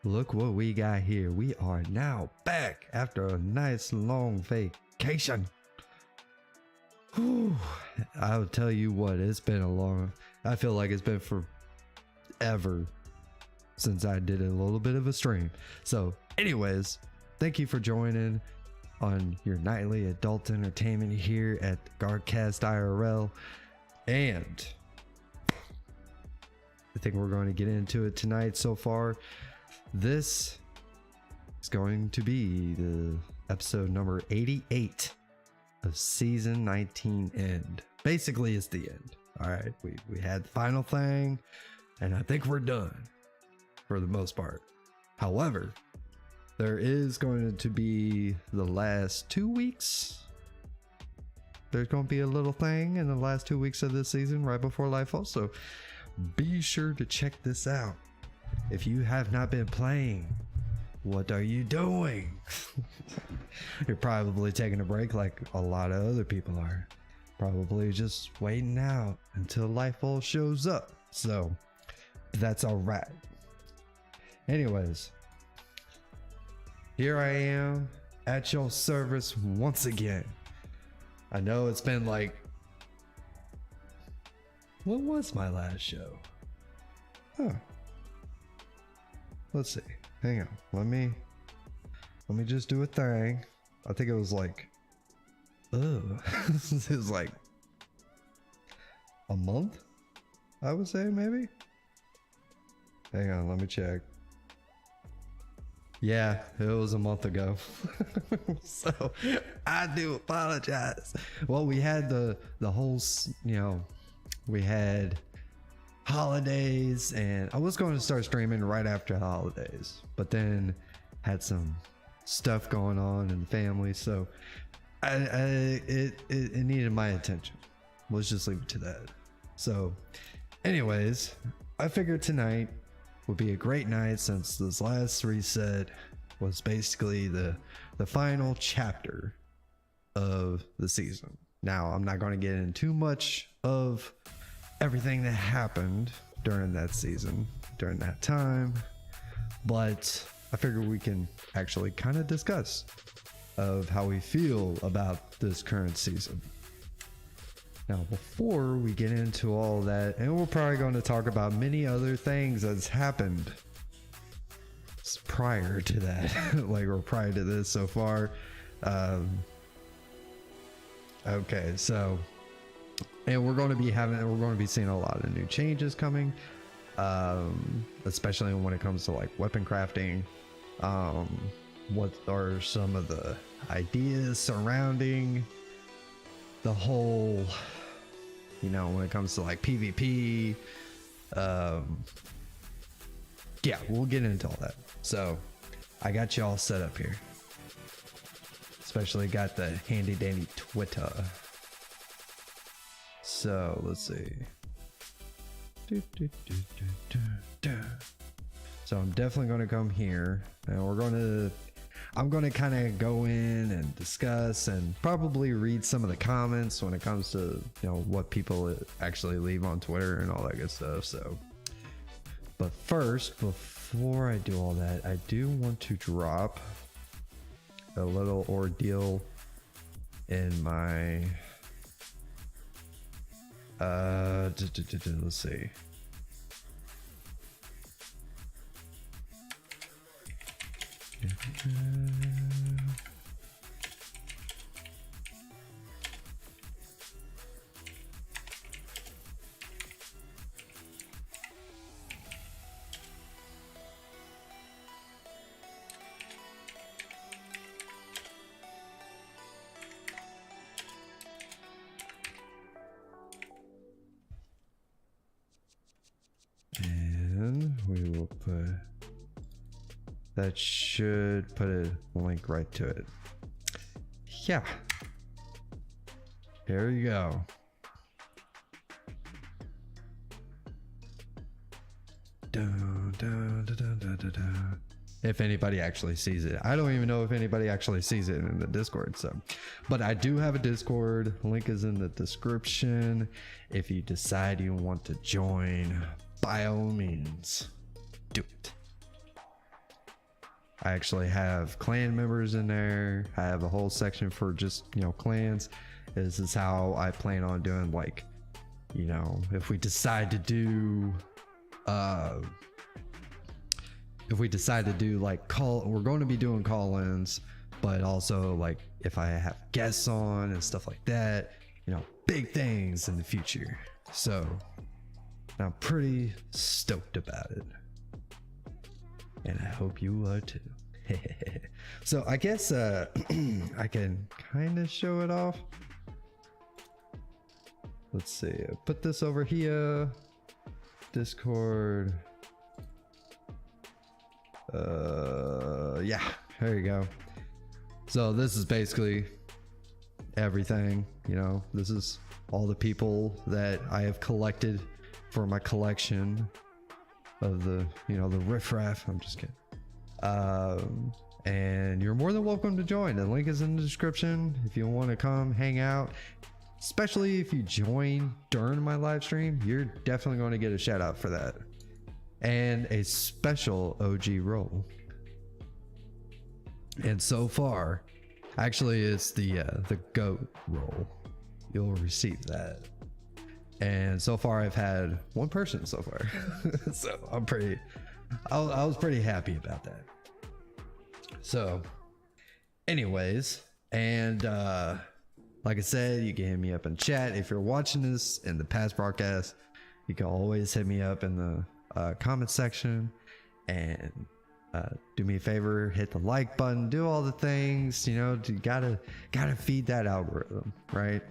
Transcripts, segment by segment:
Look what we got here. We are now back after a nice long vacation. Whew. I'll tell you what, it's been I feel like it's been forever since I did a little bit of a stream. So anyways, thank you for joining on your nightly adult entertainment here at Guardcast IRL. And I think we're going to get into it tonight. So far, this is going to be the episode number 88 of season 19 end. Basically, it's the end. All right, we had the final thing, and I think we're done for the most part. However, there is going to be the last 2 weeks. There's going to be a little thing in the last 2 weeks of this season right before Lightfall. So be sure to check this out. If you have not been playing, what are you doing? You're probably taking a break like a lot of other people are. Probably just waiting out until Lightfall shows up. So that's all right. Anyways, here I am at your service once again. I know it's been like, what was my last show? Huh. Let's see. Hang on. Let me just do a thing. I think it was like, it was like a month, I would say, maybe. Hang on, let me check. Yeah, it was a month ago. So I do apologize. Well, we had the whole, we had holidays, and I was going to start streaming right after holidays, but then had some stuff going on in the family, so it needed my attention. Let's just leave it to that. So anyways, I figured tonight would be a great night, since this last reset was basically the final chapter of the season. Now, I'm not going to get into too much of everything that happened during that season, during that time, but I figured we can actually kind of discuss of how we feel about this current season. Now, before we get into all that, and we're probably going to talk about many other things that's happened prior to that, like, or prior to this so far. Okay, so, and we're going to be seeing a lot of new changes coming, especially when it comes to like weapon crafting. What are some of the ideas surrounding the whole, when it comes to like PvP? Yeah, we'll get into all that. So I got you all set up here, especially got the handy dandy Twitter. So let's see. So I'm definitely going to come here, and I'm going to kind of go in and discuss and probably read some of the comments when it comes to, what people actually leave on Twitter and all that good stuff. So, but first, before I do all that, I do want to drop a little ordeal in my, let's see. And we will put, that should put a link right to it. Yeah. There you go. Dun, dun, dun, dun, dun, dun, dun. If anybody actually sees it. I don't even know if anybody actually sees it in the Discord. So, but I do have a Discord. Link is in the description. If you decide you want to join, by all means, do it. I actually have clan members in there. I have a whole section for just, you know, clans. This is how I plan on doing, like, you know, if we decide to do like we're going to be doing call-ins, but also like if I have guests on and stuff like that, you know, big things in the future. So I'm pretty stoked about it, and I hope you are too. So I guess I can kind of show it off. Let's see, I'll put this over here. Discord. Yeah, there you go. So this is basically everything, you know. This is all the people that I have collected for my collection of the, you know, the riffraff. I'm just kidding. And you're more than welcome to join. The link is in the description if you want to come hang out. Especially if you join during my live stream, you're definitely going to get a shout out for that, and a special OG role. And so far, actually, it's the GOAT role. You'll receive that. And so far, I've had one person so far, so I was pretty happy about that. So, anyways, and like I said, you can hit me up in chat. If you're watching this in the past broadcast, you can always hit me up in the comment section, and do me a favor, hit the like button, do all the things, you know. You gotta feed that algorithm, right?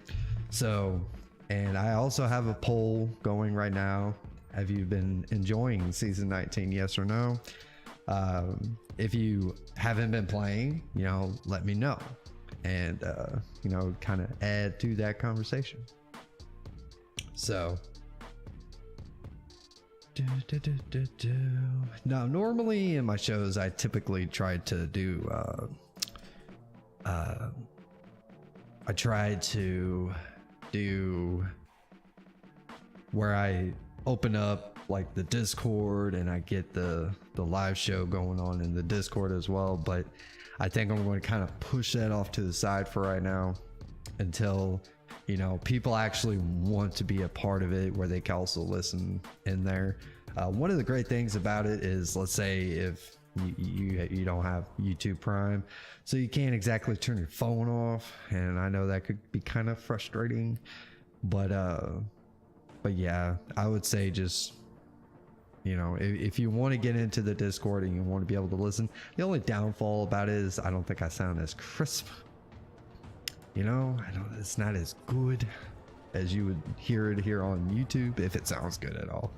So, and I also have a poll going right now. Have you been enjoying season 19? Yes or no? If you haven't been playing, you know, let me know, and you know, kind of add to that conversation. So now, normally in my shows, I typically try to do where I open up like the Discord and I get the live show going on in the Discord as well, but I think I'm going to kind of push that off to the side for right now until, you know, people actually want to be a part of it, where they can also listen in there. One of the great things about it is, let's say if you don't have YouTube Prime, so you can't exactly turn your phone off, and I know that could be kind of frustrating, but yeah, I would say just, you know, if you want to get into the Discord and you want to be able to listen, the only downfall about it is I don't think I sound as crisp. You know, it's not as good as you would hear it here on YouTube, if it sounds good at all.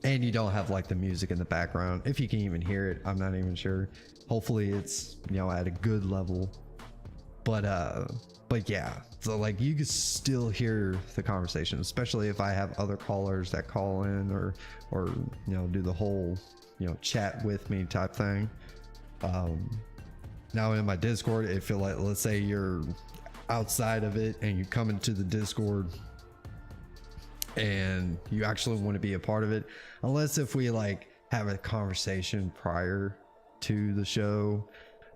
And you don't have like the music in the background. If you can even hear it, I'm not even sure. Hopefully it's, you know, at a good level. But yeah, so like you can still hear the conversation, especially if I have other callers that call in or you know, do the whole, you know, chat with me type thing. Now in my Discord, it feel like, let's say you're outside of it and you come into the Discord and you actually want to be a part of it, unless if we like have a conversation prior to the show,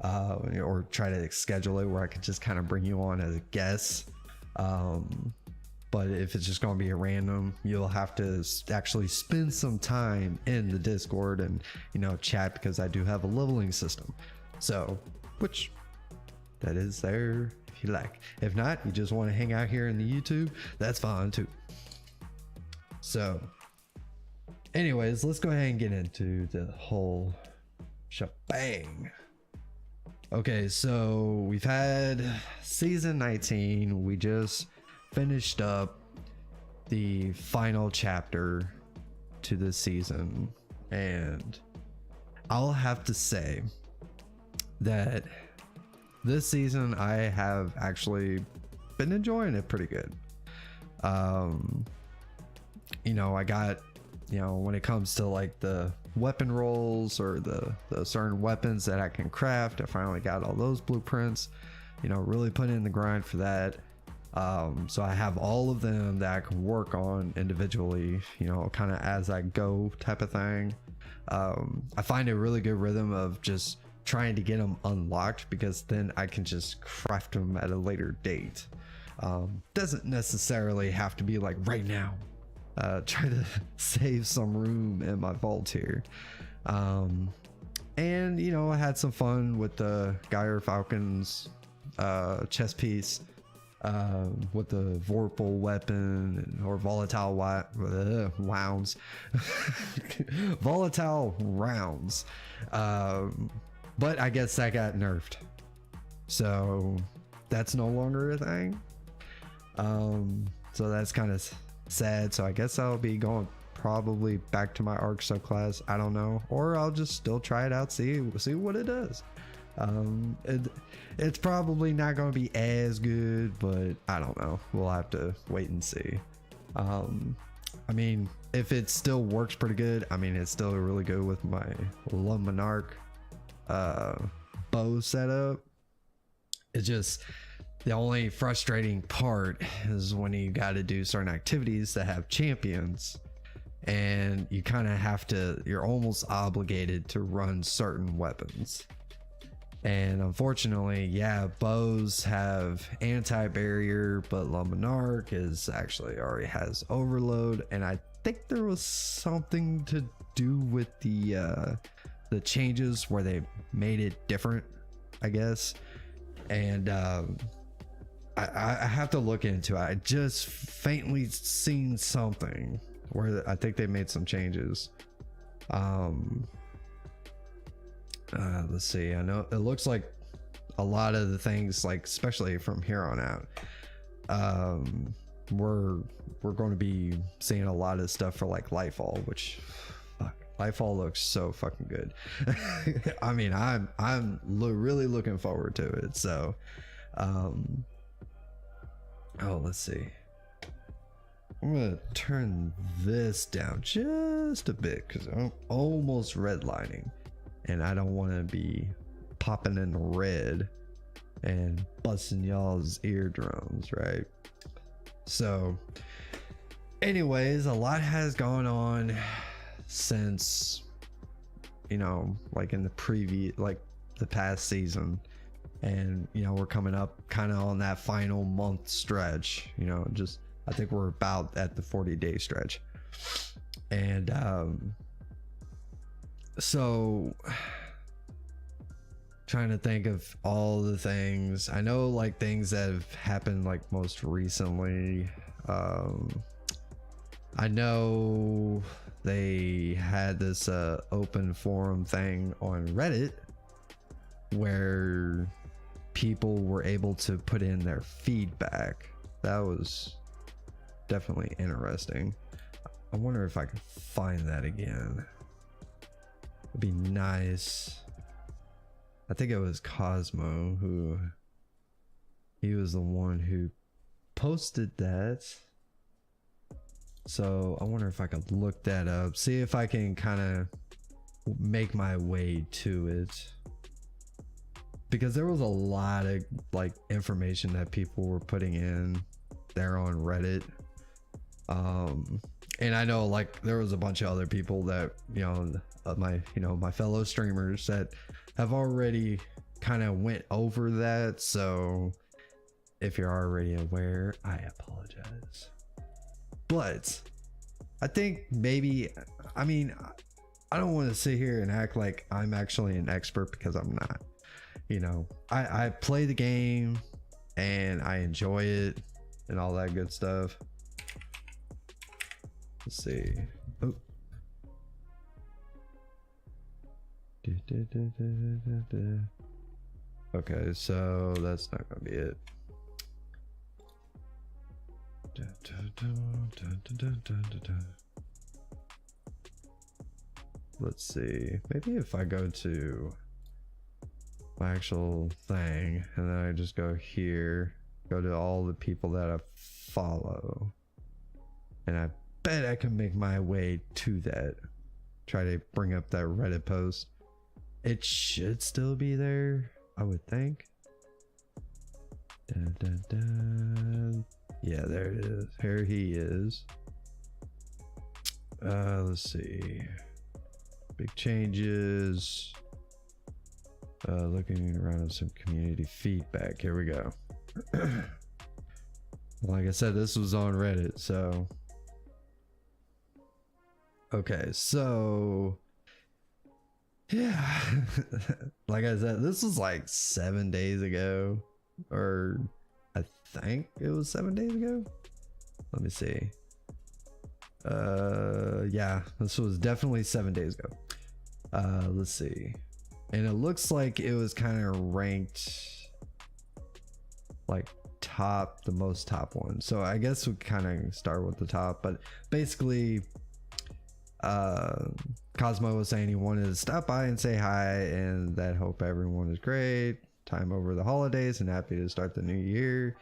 or try to schedule it where I could just kind of bring you on as a guest. But if it's just going to be a random, you'll have to actually spend some time in the Discord and, you know, chat, because I do have a leveling system. So, which that is there if you like. If not, you just want to hang out here in the YouTube, that's fine too. So anyways, let's go ahead and get into the whole shebang. Okay, so we've had season 19. We just finished up the final chapter to this season, and I'll have to say that this season I have actually been enjoying it pretty good. You know, I got, you know, when it comes to like the weapon rolls or the certain weapons that I can craft, I finally got all those blueprints, you know, really put in the grind for that. So I have all of them that I can work on individually, you know, kind of as I go type of thing. I find a really good rhythm of just trying to get them unlocked, because then I can just craft them at a later date. Doesn't necessarily have to be like right now. Try to save some room in my vault here. And you know, I had some fun with the Gyre Falcon's chest piece, with the Vorpal weapon, or volatile wounds. Volatile rounds. But I guess that got nerfed, so that's no longer a thing. So that's kind of sad. So I guess I'll be going probably back to my arc subclass. I don't know, or I'll just still try it out, see what it does. It's probably not going to be as good, but I don't know, we'll have to wait and see. I mean, if it still works pretty good, I mean, it's still really good with my Monarch bow setup. It's just the only frustrating part is when you got to do certain activities that have champions, and you kind of have to, you're almost obligated to run certain weapons. And unfortunately, yeah, bows have anti-barrier, but La Monarch is actually already has overload, and I think there was something to do with the changes where they made it different, I guess. And I have to look into it. I just faintly seen something where I think they made some changes. Let's see, I know it looks like a lot of the things, like especially from here on out, we're going to be seeing a lot of stuff for like Lightfall, which fuck, Lightfall looks so fucking good. I mean, I'm really looking forward to it. So oh, let's see, I'm gonna turn this down just a bit because I'm almost redlining, and I don't want to be popping in red and busting y'all's eardrums, right? So anyways, a lot has gone on since, you know, like in the previous, like the past season, and you know, we're coming up kind of on that final month stretch, you know, just I think we're about at the 40-day stretch. And so trying to think of all the things I know, like things that have happened like most recently. I know they had this open forum thing on Reddit where people were able to put in their feedback. That was definitely interesting. I wonder if I can find that again. It'd be nice. I think it was Cosmo who, he was the one who posted that. So I wonder if I could look that up, see if I can kind of make my way to it, because there was a lot of like information that people were putting in there on Reddit. And I know like there was a bunch of other people that, you know, my fellow streamers that have already kind of went over that. So if you're already aware, I apologize. But I think maybe, I mean, I don't want to sit here and act like I'm actually an expert, because I'm not. You know, I play the game and I enjoy it and all that good stuff. Let's see. Oh. Okay, so that's not gonna be it. Let's see, maybe if I go to my actual thing and then I just go here, go to all the people that I follow, and I bet I can make my way to that. Try to bring up that Reddit post. It should still be there, I would think. Dun, dun, dun. Yeah, there it is. Here he is. Let's see. Big changes. Looking around at some community feedback. Here we go. Like I said, this was on Reddit, so okay, so yeah. Like I said, this was like 7 days ago, or I think it was 7 days ago. Let me see. Yeah, this was definitely 7 days ago. Let's see. And it looks like it was kind of ranked like the most top one. So I guess we kind of start with the top, but basically Cosmo was saying he wanted to stop by and say hi, and that hope everyone is great, time over the holidays and happy to start the new year.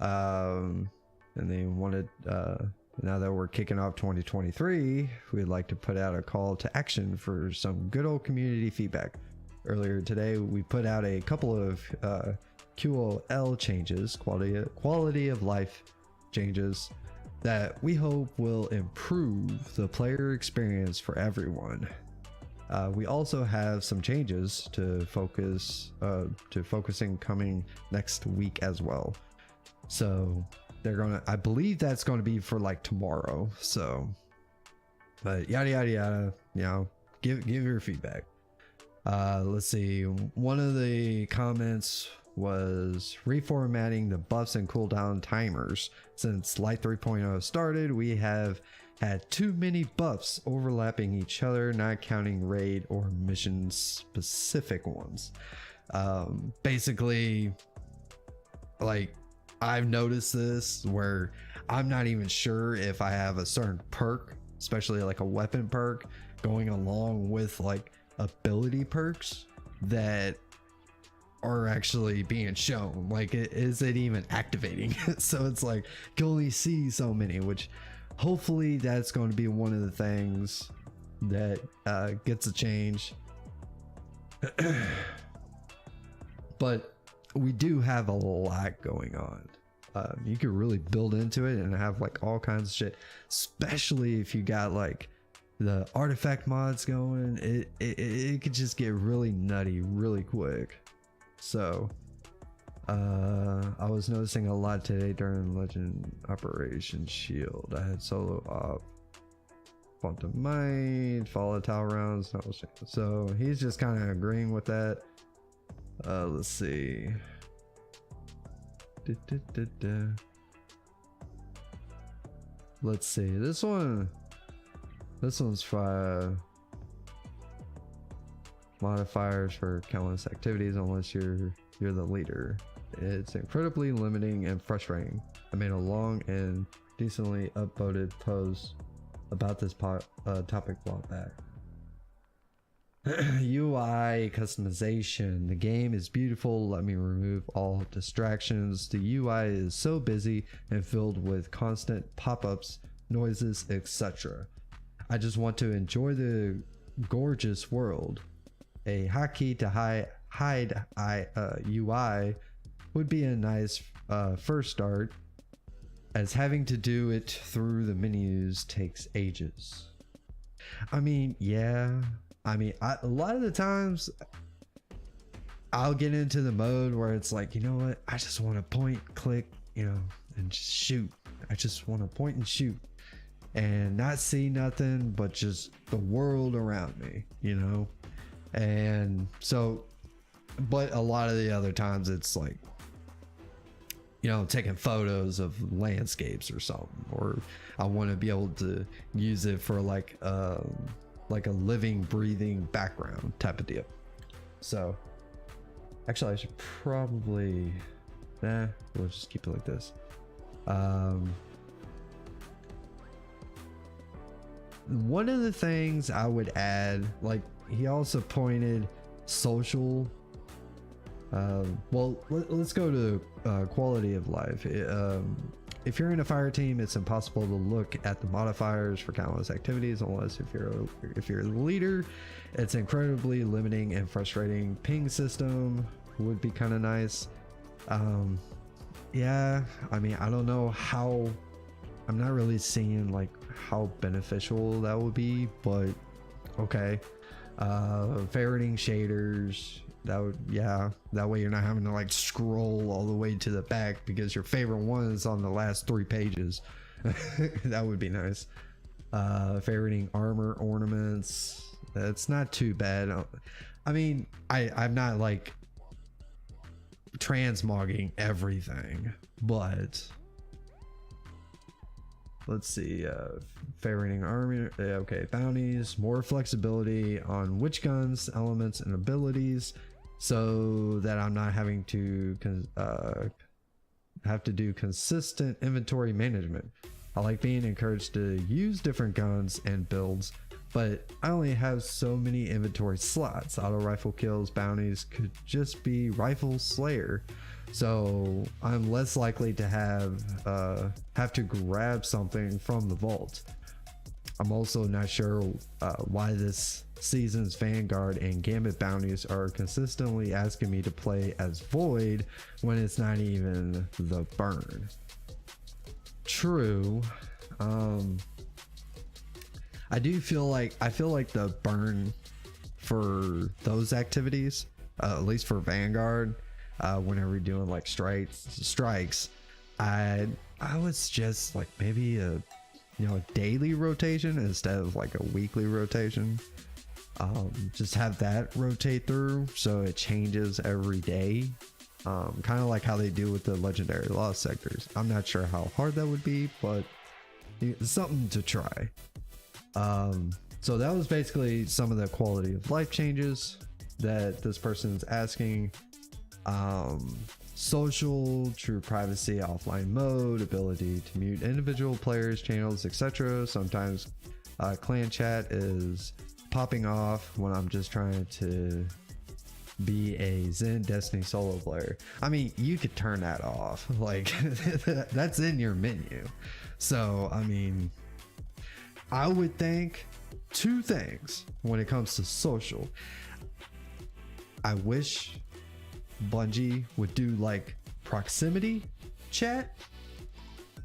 And they wanted now that we're kicking off 2023, we'd like to put out a call to action for some good old community feedback. Earlier today we put out a couple of QOL changes, quality of life changes, that we hope will improve the player experience for everyone. We also have some changes to focusing coming next week as well. So they're gonna, I believe that's going to be for like tomorrow. So, but yada yada yada, you know, give your feedback. Let's see. One of the comments was reformatting the buffs and cooldown timers. Since Light 3.0 started, we have had too many buffs overlapping each other, not counting raid or mission specific ones. Basically, like, I've noticed this where I'm not even sure if I have a certain perk, especially like a weapon perk, going along with like ability perks that are actually being shown. Like, is it even activating? So it's like you can only see so many, which hopefully that's going to be one of the things that gets a change. But we do have a lot going on. You could really build into it and have like all kinds of shit, especially if you got like the artifact mods going. It could just get really nutty really quick. So I was noticing a lot today during Legend Operation Shield. I had solo op, bumped a mind, volatile rounds. So he's just kind of agreeing with that. Let's see. Let's see. This one's for modifiers for countless activities unless you're the leader. It's incredibly limiting and frustrating. I made a long and decently upvoted post about this topic a while back. UI customization. The game is beautiful. Let me remove all distractions. The UI is so busy and filled with constant pop-ups, noises, etc. I just want to enjoy the gorgeous world. A hotkey to hide UI would be a nice first start, as having to do it through the menus takes ages. I mean, yeah. I mean, a lot of the times I'll get into the mode where it's like, you know what? I just want to point, click, you know, and just shoot. I just want to point and shoot and not see nothing but just the world around me, you know? And so, but a lot of the other times it's like, you know, taking photos of landscapes or something, or I want to be able to use it for like a living, breathing background type of deal. So actually I should probably, we'll just keep it like this. One of the things I would add, like, he also pointed social. Well, let's go to quality of life. If you're in a fire team, it's impossible to look at the modifiers for countless activities unless if you're the leader. It's incredibly limiting and frustrating. Ping system would be kind of nice. Yeah, I mean, I don't know how. I'm not really seeing like how beneficial that would be, but okay. Ferreting shaders, that would, yeah, that way you're not having to like scroll all the way to the back because your favorite one is on the last 3 pages. That would be nice. Ferreting armor ornaments, that's not too bad. I mean, I'm not like transmogging everything, but let's see. Ferreting armor, okay. Bounties, more flexibility on which guns, elements, and abilities, so that I'm not having to have to do consistent inventory management. I like being encouraged to use different guns and builds, but I only have so many inventory slots. Auto rifle kills, bounties could just be rifle slayer, so I'm less likely to have to grab something from the vault. I'm also not sure why this season's Vanguard and Gambit bounties are consistently asking me to play as Void when it's not even the burn. True. I feel like the burn for those activities, at least for Vanguard, whenever you're doing like strikes, I would suggest like maybe a daily rotation instead of like a weekly rotation. Just have that rotate through so it changes every day. Kind of like how they do with the legendary lost sectors. I'm not sure how hard that would be, but it's something to try. So that was basically some of the quality of life changes that this person's asking. Social, true privacy, offline mode, ability to mute individual players, channels, etc. Sometimes clan chat is popping off when I'm just trying to be a Zen Destiny solo player. I mean, you could turn that off, like that's in your menu. So I mean, I would think 2 things when it comes to social. I wish Bungie would do like proximity chat.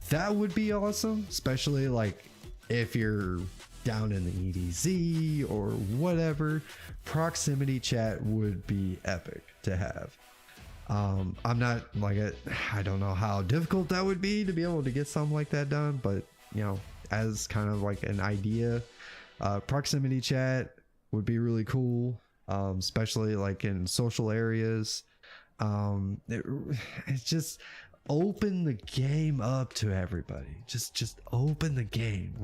That would be awesome, especially like if you're down in the EDZ or whatever. Proximity chat would be epic to have. I'm not like I don't know how difficult that would be to be able to get something like that done, but as kind of like an idea, proximity chat would be really cool, especially like in social areas. It's just open the game up to everybody. Just open the game.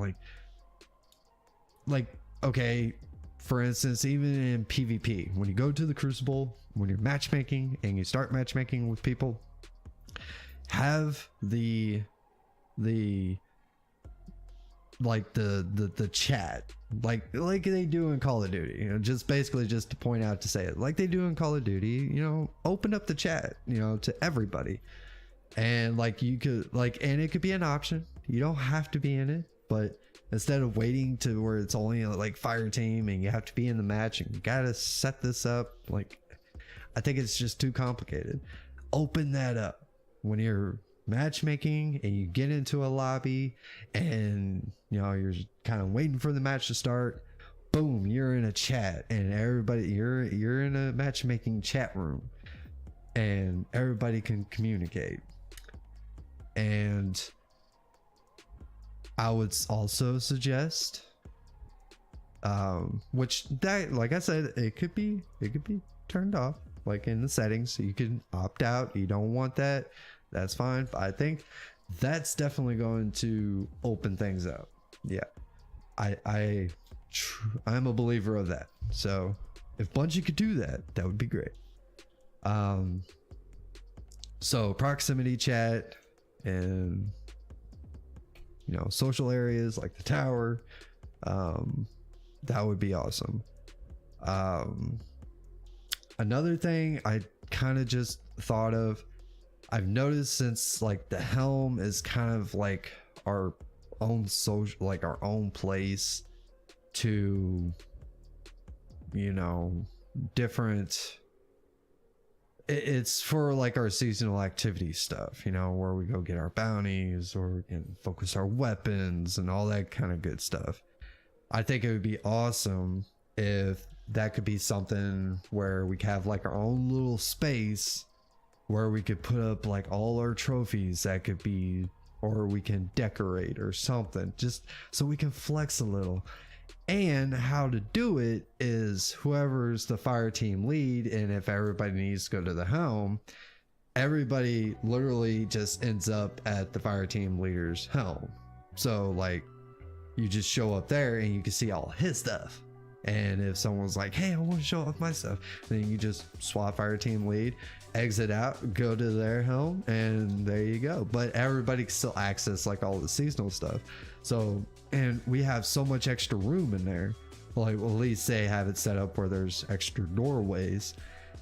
Like okay, for instance, even in PvP, when you go to the Crucible, when you're matchmaking and you start matchmaking with people, have the chat like they do in Call of Duty, just basically just to point out, to say it like they do in Call of Duty, open up the chat, to everybody. And like you could and it could be an option, you don't have to be in it, but instead of waiting to where it's only like fire team and you have to be in the match and you gotta set this up, like I think it's just too complicated. Open that up when you're matchmaking and you get into a lobby and you're kind of waiting for the match to start. Boom, you're in a chat and everybody, you're in a matchmaking chat room and everybody can communicate. And I would also suggest which that, like I said, it could be turned off, like in the settings, so you can opt out. You don't want that, that's fine. But I think that's definitely going to open things up. Yeah, I'm a believer of that. So if Bungie could do that, that would be great. So proximity chat and social areas like the tower, that would be awesome. Another thing I kind of just thought of, I've noticed since like the helm is kind of like our own social, like our own place to different, it's for like our seasonal activity stuff, where we go get our bounties or we can focus our weapons and all that kind of good stuff. I think it would be awesome if that could be something where we could have like our own little space where we could put up like all our trophies. That could be, or we can decorate or something, just so we can flex a little. And how to do it is whoever's the fire team lead, and if everybody needs to go to the helm, everybody literally just ends up at the fire team leader's helm. So like you just show up there and you can see all his stuff. And if someone's like, hey, I want to show off my stuff, then you just swap fire team lead, exit out, go to their helm, and there you go. But everybody can still access like all the seasonal stuff. So, and we have so much extra room in there. Like, well, at least they have it set up where there's extra doorways,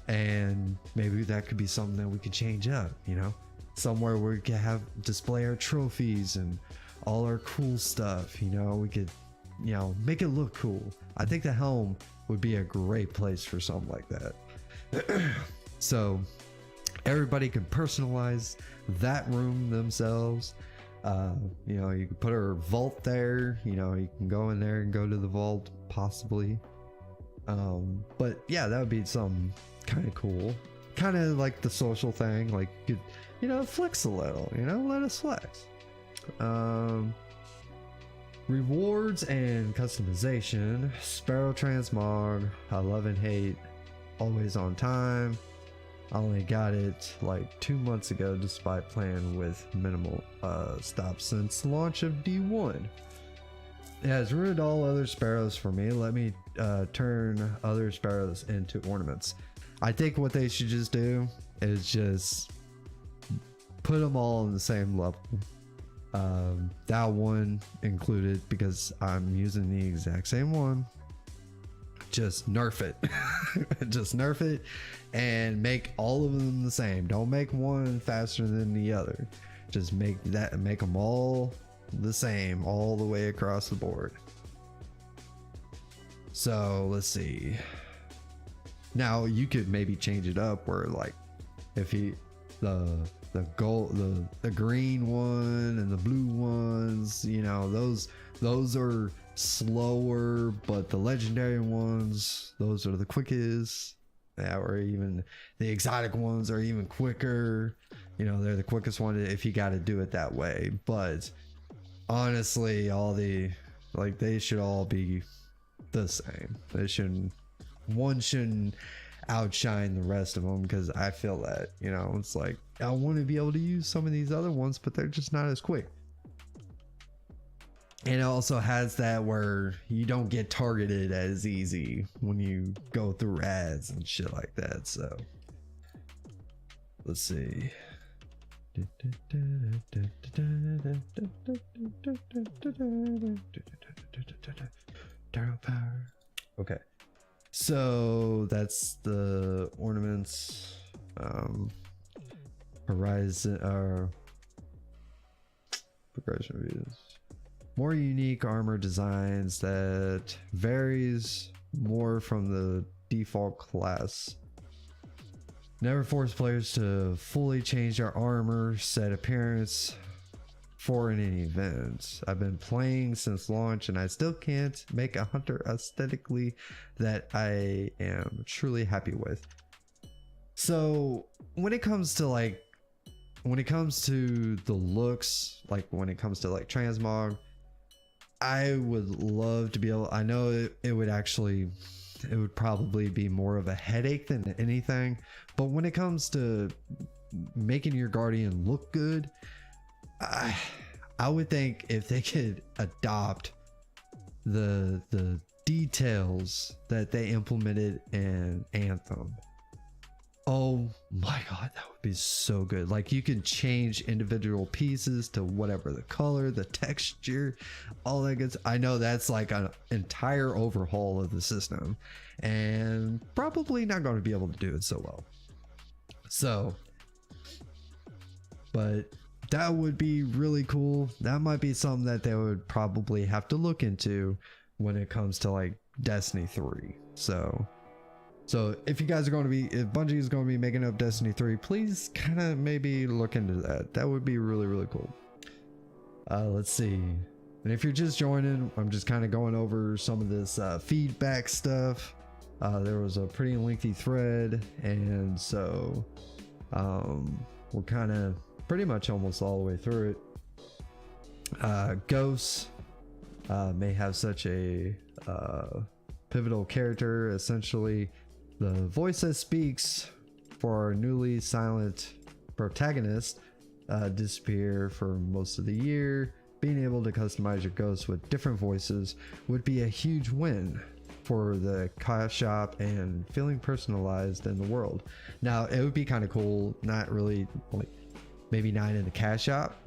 and maybe that could be something that we could change up, you know, somewhere where we can have display our trophies and all our cool stuff. You know, we could, you know, make it look cool. I think the helm would be a great place for something like that. So everybody can personalize that room themselves. You know, you can put a vault there. You know, you can go in there and go to the vault possibly. But yeah, that would be something kind of cool, kind of like the social thing. Like, you could, you know, flex a little, you know, let us flex. Rewards and customization. Sparrow transmog, I love and hate, always on time. I only got it like 2 months ago despite playing with minimal stops since launch of D1. It has ruined all other sparrows for me. Let me turn other sparrows into ornaments. I think what they should just do is just put them all on the same level. That one included, because I'm using the exact same one. Just nerf it. Just nerf it and make all of them the same. Don't make one faster than the other. Just make them all the same all the way across the board. So let's see. Now you could maybe change it up where, like, if he the gold, the green one and the blue ones, you know, those are slower, but the legendary ones, those are the quickest. Yeah, or even the exotic ones are even quicker. You know, they're the quickest one if you got to do it that way. But honestly, all the, like, they should all be the same. One shouldn't outshine the rest of them, because I feel that, you know, it's like I want to be able to use some of these other ones, but they're just not as quick. And it also has that where you don't get targeted as easy when you go through ads and shit like that. So let's see. Okay, so that's the ornaments. Horizon progression views. More unique armor designs that varies more from the default class. Never force players to fully change their armor set appearance for any event. I've been playing since launch and I still can't make a hunter aesthetically that I am truly happy with. So when it comes to the looks, like when it comes to like transmog, I would love to be able, I know it would probably be more of a headache than anything, but when it comes to making your guardian look good, I would think if they could adopt the details that they implemented in Anthem. Oh my god, that would be so good. Like, you can change individual pieces to whatever the color, the texture, all that good. I know that's like an entire overhaul of the system and probably not going to be able to do it so well. So, but that would be really cool. That might be something that they would probably have to look into when it comes to like Destiny 3. So if you guys are going to be, if Bungie is going to be making up Destiny 3, please kind of maybe look into that. That would be really, really cool. Let's see. And if you're just joining, I'm just kind of going over some of this feedback stuff. There was a pretty lengthy thread, and so we're kind of pretty much almost all the way through it. Ghosts may have such a pivotal character. Essentially, the voice that speaks for our newly silent protagonist disappear for most of the year. Being able to customize your ghosts with different voices would be a huge win for the kiosk shop and feeling personalized in the world. Now, it would be kind of cool, not really, like, maybe not in the cash shop.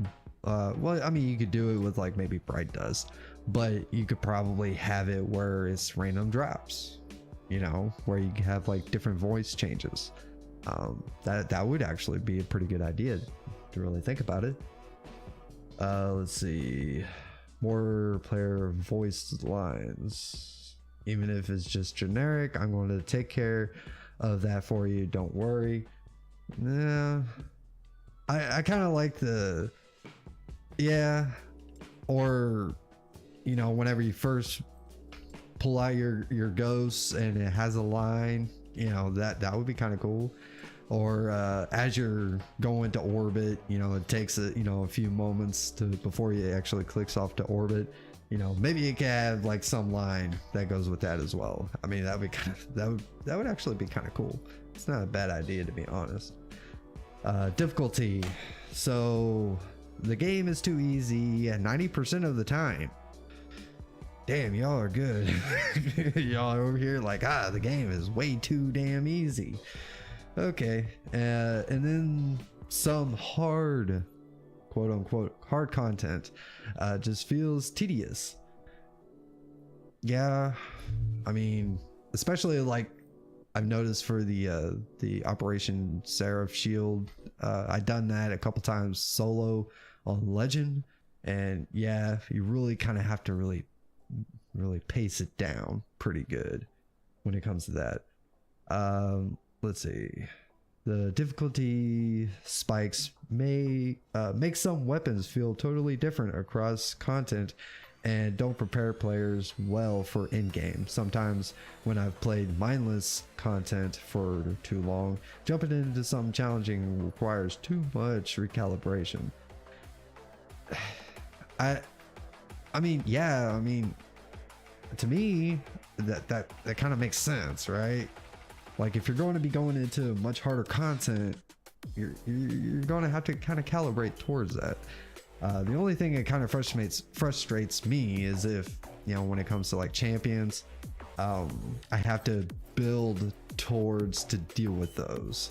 Well, I mean, you could do it with like maybe Bright Dust, but you could probably have it where it's random drops, you know, where you have like different voice changes. That would actually be a pretty good idea to really think about it. Let's see, more player voice lines. Even if it's just generic, I'm going to take care of that for you, don't worry. Yeah, I kind of like the, yeah, or, you know, whenever you first pull out your ghosts and it has a line, you know, that would be kind of cool. Or as you're going to orbit, you know, it takes a few moments before you actually clicks off to orbit. You know, maybe you can have like some line that goes with that as well. I mean, that would actually be kind of cool. It's not a bad idea, to be honest. Difficulty. So the game is too easy at 90% of the time. Damn, y'all are good. Y'all are over here like, the game is way too damn easy. Okay, and then some hard, quote unquote, hard content just feels tedious. Yeah, I mean, especially like I've noticed for the Operation Seraph shield, I've done that a couple times solo on Legend, and yeah, you really kind of have to really pace it down pretty good when it comes to that. Let's see. The difficulty spikes may make some weapons feel totally different across content and don't prepare players well for in-game. Sometimes when I've played mindless content for too long, jumping into something challenging requires too much recalibration. I mean, yeah, I mean, to me, that kind of makes sense, right? Like, if you're going to be going into much harder content, you're going to have to kind of calibrate towards that. The only thing that kind of frustrates me is if, you know, when it comes to like champions, I have to build towards to deal with those.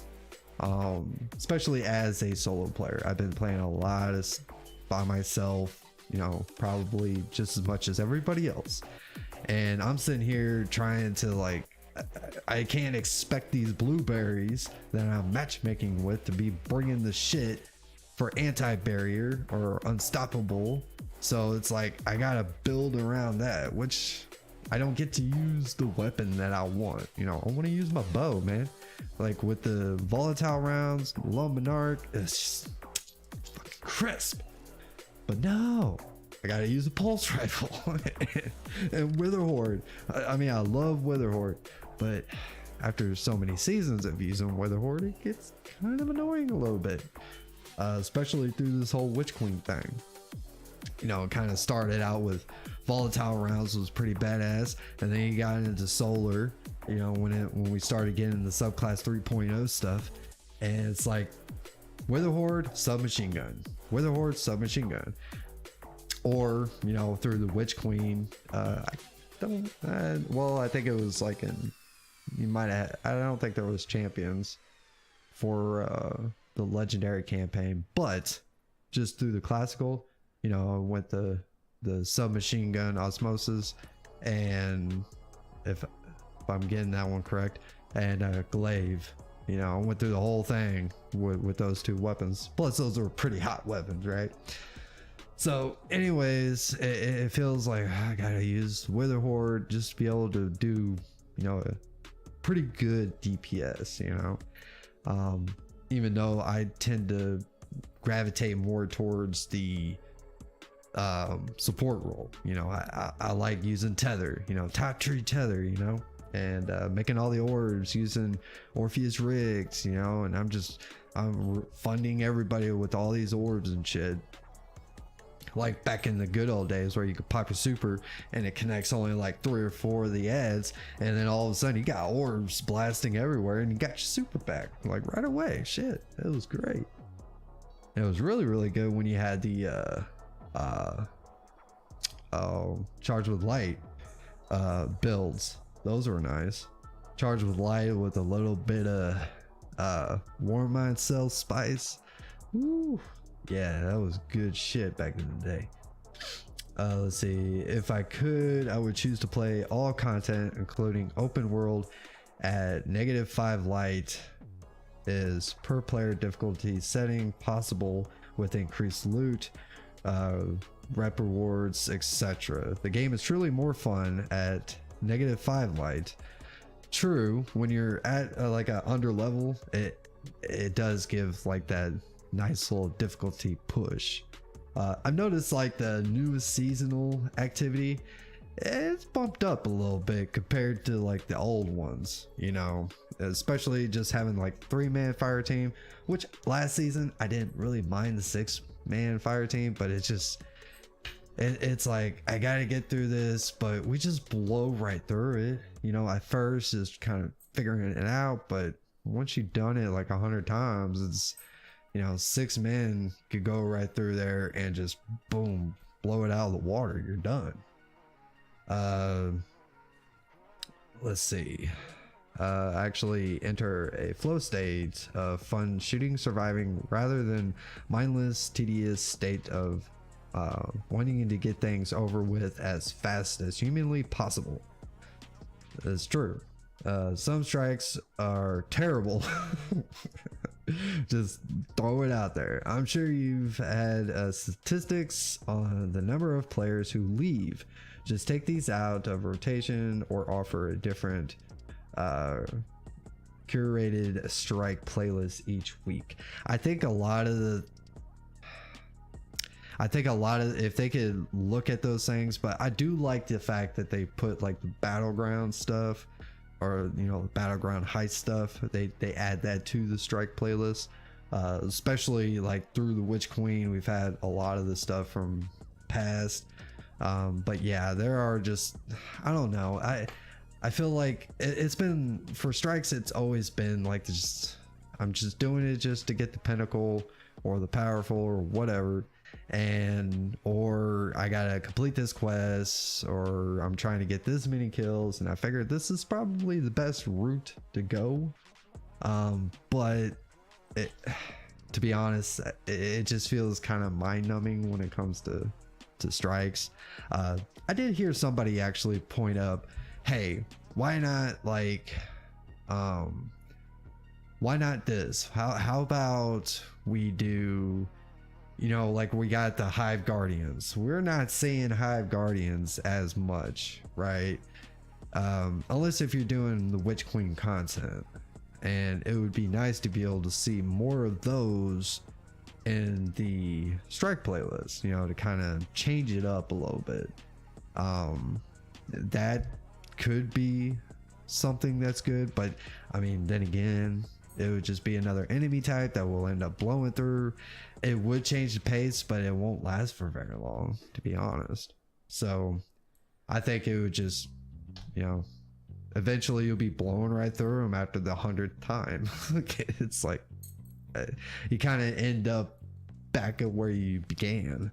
Especially as a solo player, I've been playing a lot of by myself, you know, probably just as much as everybody else. And I'm sitting here trying to like, I can't expect these blueberries that I'm matchmaking with to be bringing the shit for anti-barrier or unstoppable. So it's like I gotta build around that, which I don't get to use the weapon that I want. You know, I want to use my bow, man. Like with the volatile rounds, Luminarch, it's just fucking crisp. But no, I gotta use a pulse rifle and Witherhoard. I mean, I love Witherhoard, but after so many seasons of using Witherhoard, it gets kind of annoying a little bit, especially through this whole Witch Queen thing. You know, it kind of started out with volatile rounds, was pretty badass, and then you got into solar. You know, when we started getting the subclass 3.0 stuff, and it's like Witherhoard, submachine gun, Witherhoard, submachine gun. Or, you know, through the Witch Queen, I think it was like I don't think there was champions for the legendary campaign, but just through the classical, you know, I went the submachine gun osmosis, and if I'm getting that one correct, and glaive, you know, I went through the whole thing with those two weapons. Plus those are pretty hot weapons, right? So anyways, it feels like I gotta use Witherhoard just to be able to do, you know, a pretty good DPS, you know, even though I tend to gravitate more towards the support role. You know, I like using tether, you know, top tree tether, you know, and making all the orbs using Orpheus rigs, you know, and I'm funding everybody with all these orbs and shit. Like back in the good old days where you could pop your super and it connects only like 3 or 4 of the ads, and then all of a sudden you got orbs blasting everywhere and you got your super back like right away. Shit, it was great. It was really, really good when you had the Charge with Light builds. Those were nice. Charge with Light with a little bit of Warm Mind Cell spice. Woo. Yeah, that was good shit back in the day. Let's see. If I could, I would choose to play all content, including open world, at -5 light is per player difficulty setting possible with increased loot, rep rewards, etc. The game is truly more fun at -5 light. True, when you're at like a under level, it does give like that nice little difficulty push. I've noticed like the newest seasonal activity, it's bumped up a little bit compared to like the old ones, you know, especially just having like 3-man fire team, which last season I didn't really mind the 6-man fire team, but it's just it's like I gotta get through this, but we just blow right through it, you know. At first is kind of figuring it out, but once you've done it like 100 times, it's, you know, 6 men could go right through there and just boom, blow it out of the water. You're done. Let's see. Actually enter a flow state of fun shooting, surviving, rather than mindless, tedious state of wanting to get things over with as fast as humanly possible. It's true. Some strikes are terrible. Just throw it out there. I'm sure you've had statistics on the number of players who leave. Just take these out of rotation or offer a different curated strike playlist each week. I think a lot of if they could look at those things, but I do like the fact that they put like the battleground stuff, or, you know, battleground heist stuff. They add that to the strike playlist, especially like through the Witch Queen. We've had a lot of the stuff from past, but yeah, there are just, I don't know, I feel like it's been, for strikes, it's always been like this, I'm just doing it just to get the pinnacle or the powerful or whatever, and or I gotta complete this quest, or I'm trying to get this many kills, and I figured this is probably the best route to go. But to be honest, it just feels kind of mind-numbing when it comes to strikes. I did hear somebody actually point up, hey, why not like why not this? How about we do, you know, like we got the Hive Guardians. We're not seeing Hive Guardians as much, right? Unless if you're doing the Witch Queen content, and it would be nice to be able to see more of those in the strike playlist, you know, to kind of change it up a little bit. That could be something that's good, but I mean, then again, it would just be another enemy type that will end up blowing through. It would change the pace, but it won't last for very long, to be honest. So I think it would just, you know, eventually you'll be blowing right through them after the 100th time. It's like you kind of end up back at where you began.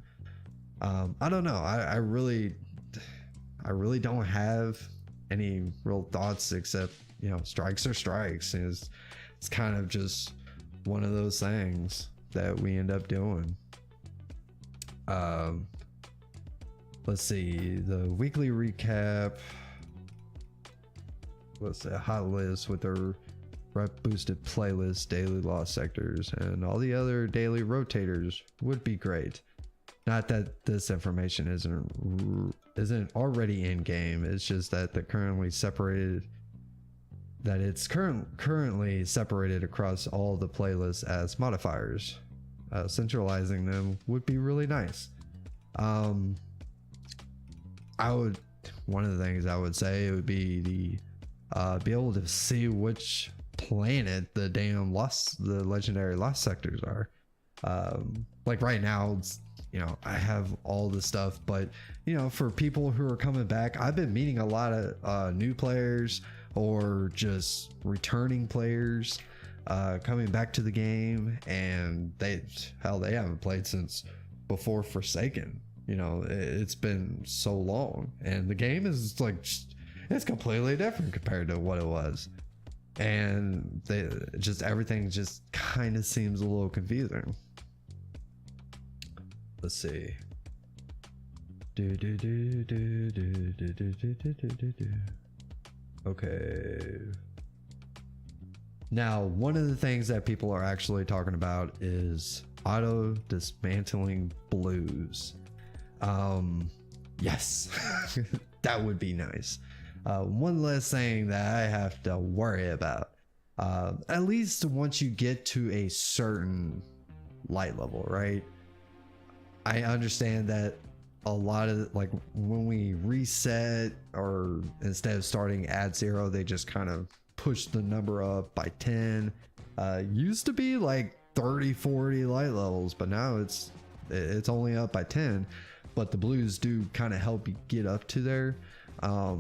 I don't know. I really don't have any real thoughts except, you know, strikes are strikes. It's kind of just one of those things that we end up doing. Let's see, the weekly recap. What's the hot list with their rep boosted playlist, daily lost sectors, and all the other daily rotators would be great. Not that this information isn't already in game. It's just that they're currently separated. That it's currently separated across all the playlists as modifiers. Centralizing them would be really nice. One of the things I would say, it would be be able to see which planet the legendary lost sectors are. Like right now, it's, you know, I have all the stuff, but you know, for people who are coming back, I've been meeting a lot of new players or just returning players coming back to the game, and they haven't played since before Forsaken. You know, it's been so long, and the game is like, it's completely different compared to what it was, and everything just kind of seems a little confusing. Let's see. Okay. Now, one of the things that people are actually talking about is auto dismantling blues. Yes, that would be nice. One less thing that I have to worry about. At least once you get to a certain light level, right? I understand that a lot of, like, when we reset, or instead of starting at 0, they just kind of push the number up by 10. Used to be like 30-40 light levels, but now it's only up by 10. But the blues do kind of help you get up to there. I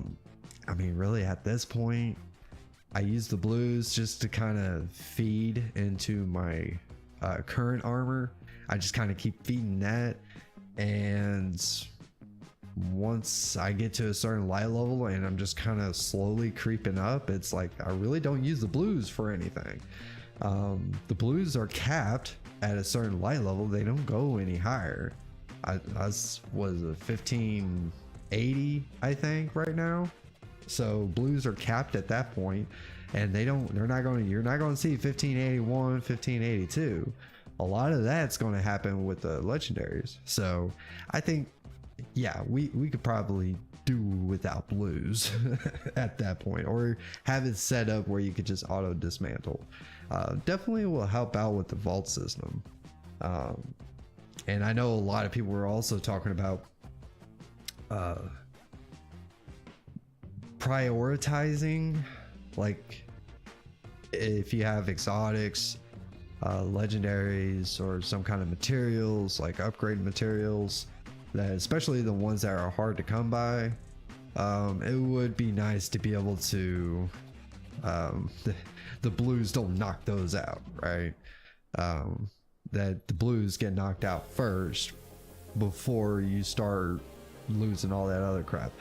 mean, really at this point, I use the blues just to kind of feed into my current armor. I just kind of keep feeding that, and once I get to a certain light level and I'm just kind of slowly creeping up, it's like I really don't use the blues for anything. The blues are capped at a certain light level. They don't go any higher. I was 1580, I think, right now. So blues are capped at that point, and you're not going to see 1581, 1582. A lot of that's going to happen with the legendaries. So I think, yeah, we could probably do without blues at that point, or have it set up where you could just auto dismantle. Definitely will help out with the vault system. And I know a lot of people were also talking about prioritizing, like if you have exotics, legendaries, or some kind of materials, like upgrade materials, that especially the ones that are hard to come by, it would be nice to be able to the blues don't knock those out, right? That the blues get knocked out first before you start losing all that other crap.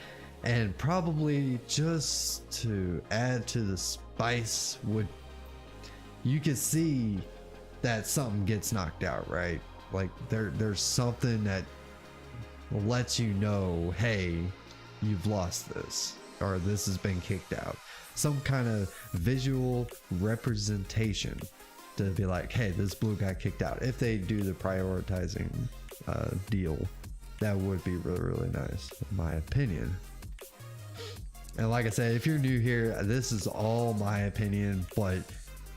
And probably just to add to the spice, you could see that something gets knocked out, right? Like there's something that lets you know, hey, you've lost this, or this has been kicked out. Some kind of visual representation to be like, hey, this blue got kicked out. If they do the prioritizing deal, that would be really, really nice, in my opinion. And like I said, if you're new here, this is all my opinion, but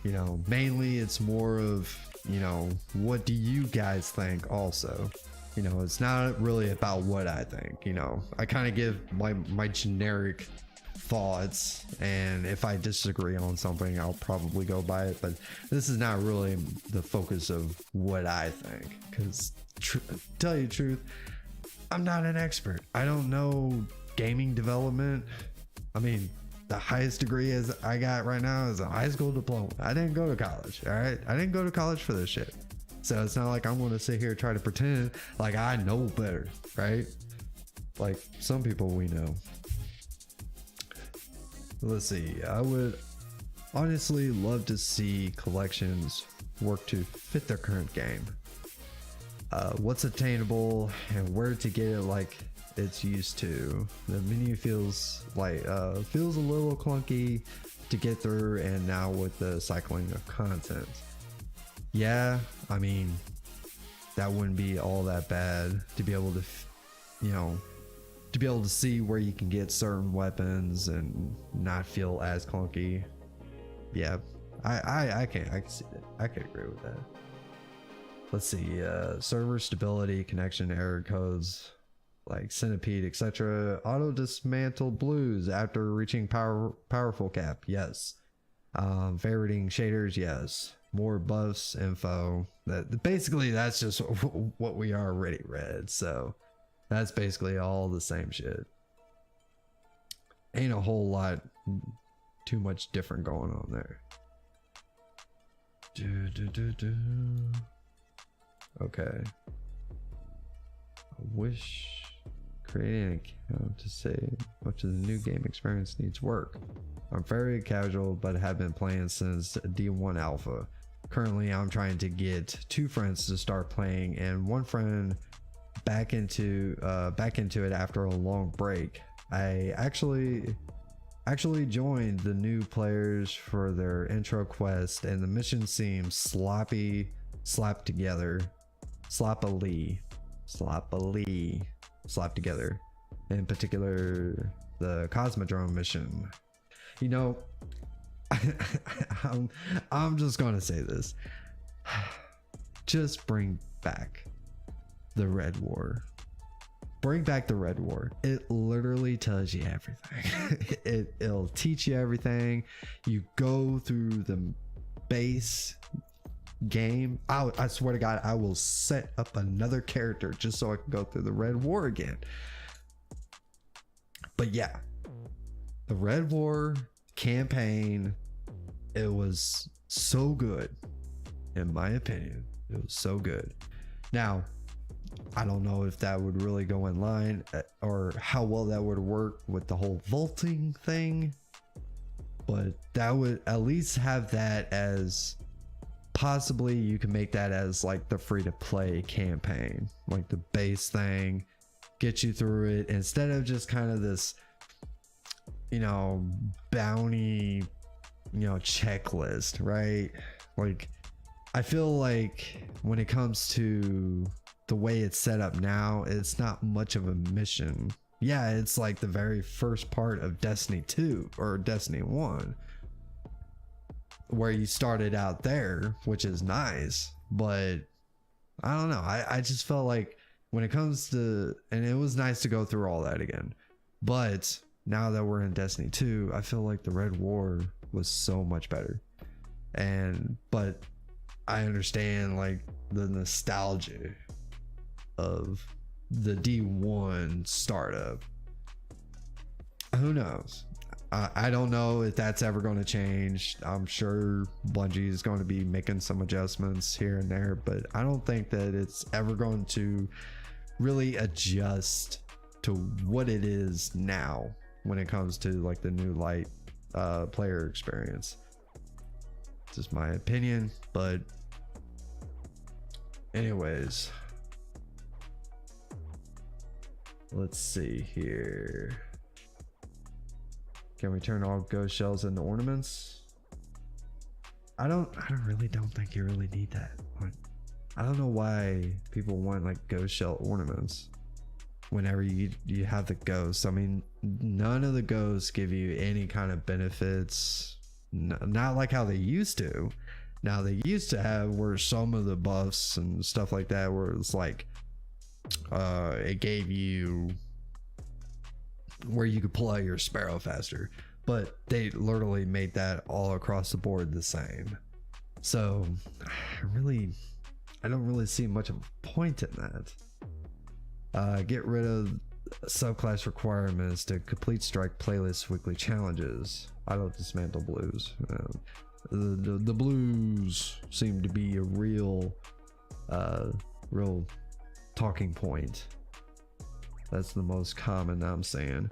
you know, mainly it's more of, you know, what do you guys think also? You know, it's not really about what I think. You know, I kind of give my generic thoughts, and if I disagree on something, I'll probably go by it, but this is not really the focus of what I think, because tell you the truth, I'm not an expert. I don't know gaming development. I mean, the highest degree as I got right now is a high school diploma. I didn't go to college, all right? I didn't go to college for this shit. So it's not like I'm going to sit here and try to pretend like I know better, right? Like some people we know. Let's see. I would honestly love to see collections work to fit their current game. What's attainable and where to get it like it's used to. The menu feels a little clunky to get through, and now with the cycling of content. Yeah, I mean, that wouldn't be all that bad to be able to, you know, to be able to see where you can get certain weapons and not feel as clunky. Yeah, I can see that. I can agree with that. Let's see, server stability, connection error codes. like Centipede, etc. Auto dismantle blues after reaching powerful cap. Yes. Favoriting shaders. Yes. More buffs info. That basically that's just what we already read. So that's basically all the same shit. Ain't a whole lot too much different going on there. Okay. I wish creating an account to say much of the new game experience needs work. I'm very casual, but have been playing since D1 Alpha. Currently, I'm trying to get 2 friends to start playing, and 1 friend back into it after a long break. I actually joined the new players for their intro quest, and the mission seems sloppily slapped together. In particular, the Cosmodrome mission. You know, I'm just gonna say this. Just bring back the Red War. Bring back the Red War. It literally tells you everything. It'll teach you everything. You go through the base game. I swear to God, I will set up another character just so I can go through the Red War again. But yeah, the Red War campaign, it was so good. In my opinion, it was so good. Now, I don't know if that would really go in line or how well that would work with the whole vaulting thing, but that would at least have that as possibly you can make that as like the free to play campaign, like the base thing, get you through it instead of just kind of this, you know, bounty, you know, checklist, right? Like, I feel like when it comes to the way it's set up now, it's not much of a mission. Yeah, it's like the very first part of Destiny 2 or Destiny 1 where you started out there, which is nice, but I don't know. I just felt like when it comes to, and it was nice to go through all that again, but now that we're in Destiny 2, I feel like the Red War was so much better. But I understand like the nostalgia of the D1 startup. Who knows? I don't know if that's ever going to change. I'm sure Bungie is going to be making some adjustments here and there, but I don't think that it's ever going to really adjust to what it is now when it comes to like the new light player experience. Just my opinion, but anyways, let's see here. Can we turn all ghost shells into ornaments? I really don't think you really need that. I don't know why people want like ghost shell ornaments whenever you have the ghosts. I mean, none of the ghosts give you any kind of benefits. Not like how they used to. Now they used to have where some of the buffs and stuff like that where it's like it gave you where you could pull out your sparrow faster, but they literally made that all across the board the same. So I don't really see much of a point in that. Get rid of subclass requirements to complete strike playlist weekly challenges. I don't dismantle blues. The blues seem to be a real talking point. That's the most common I'm saying.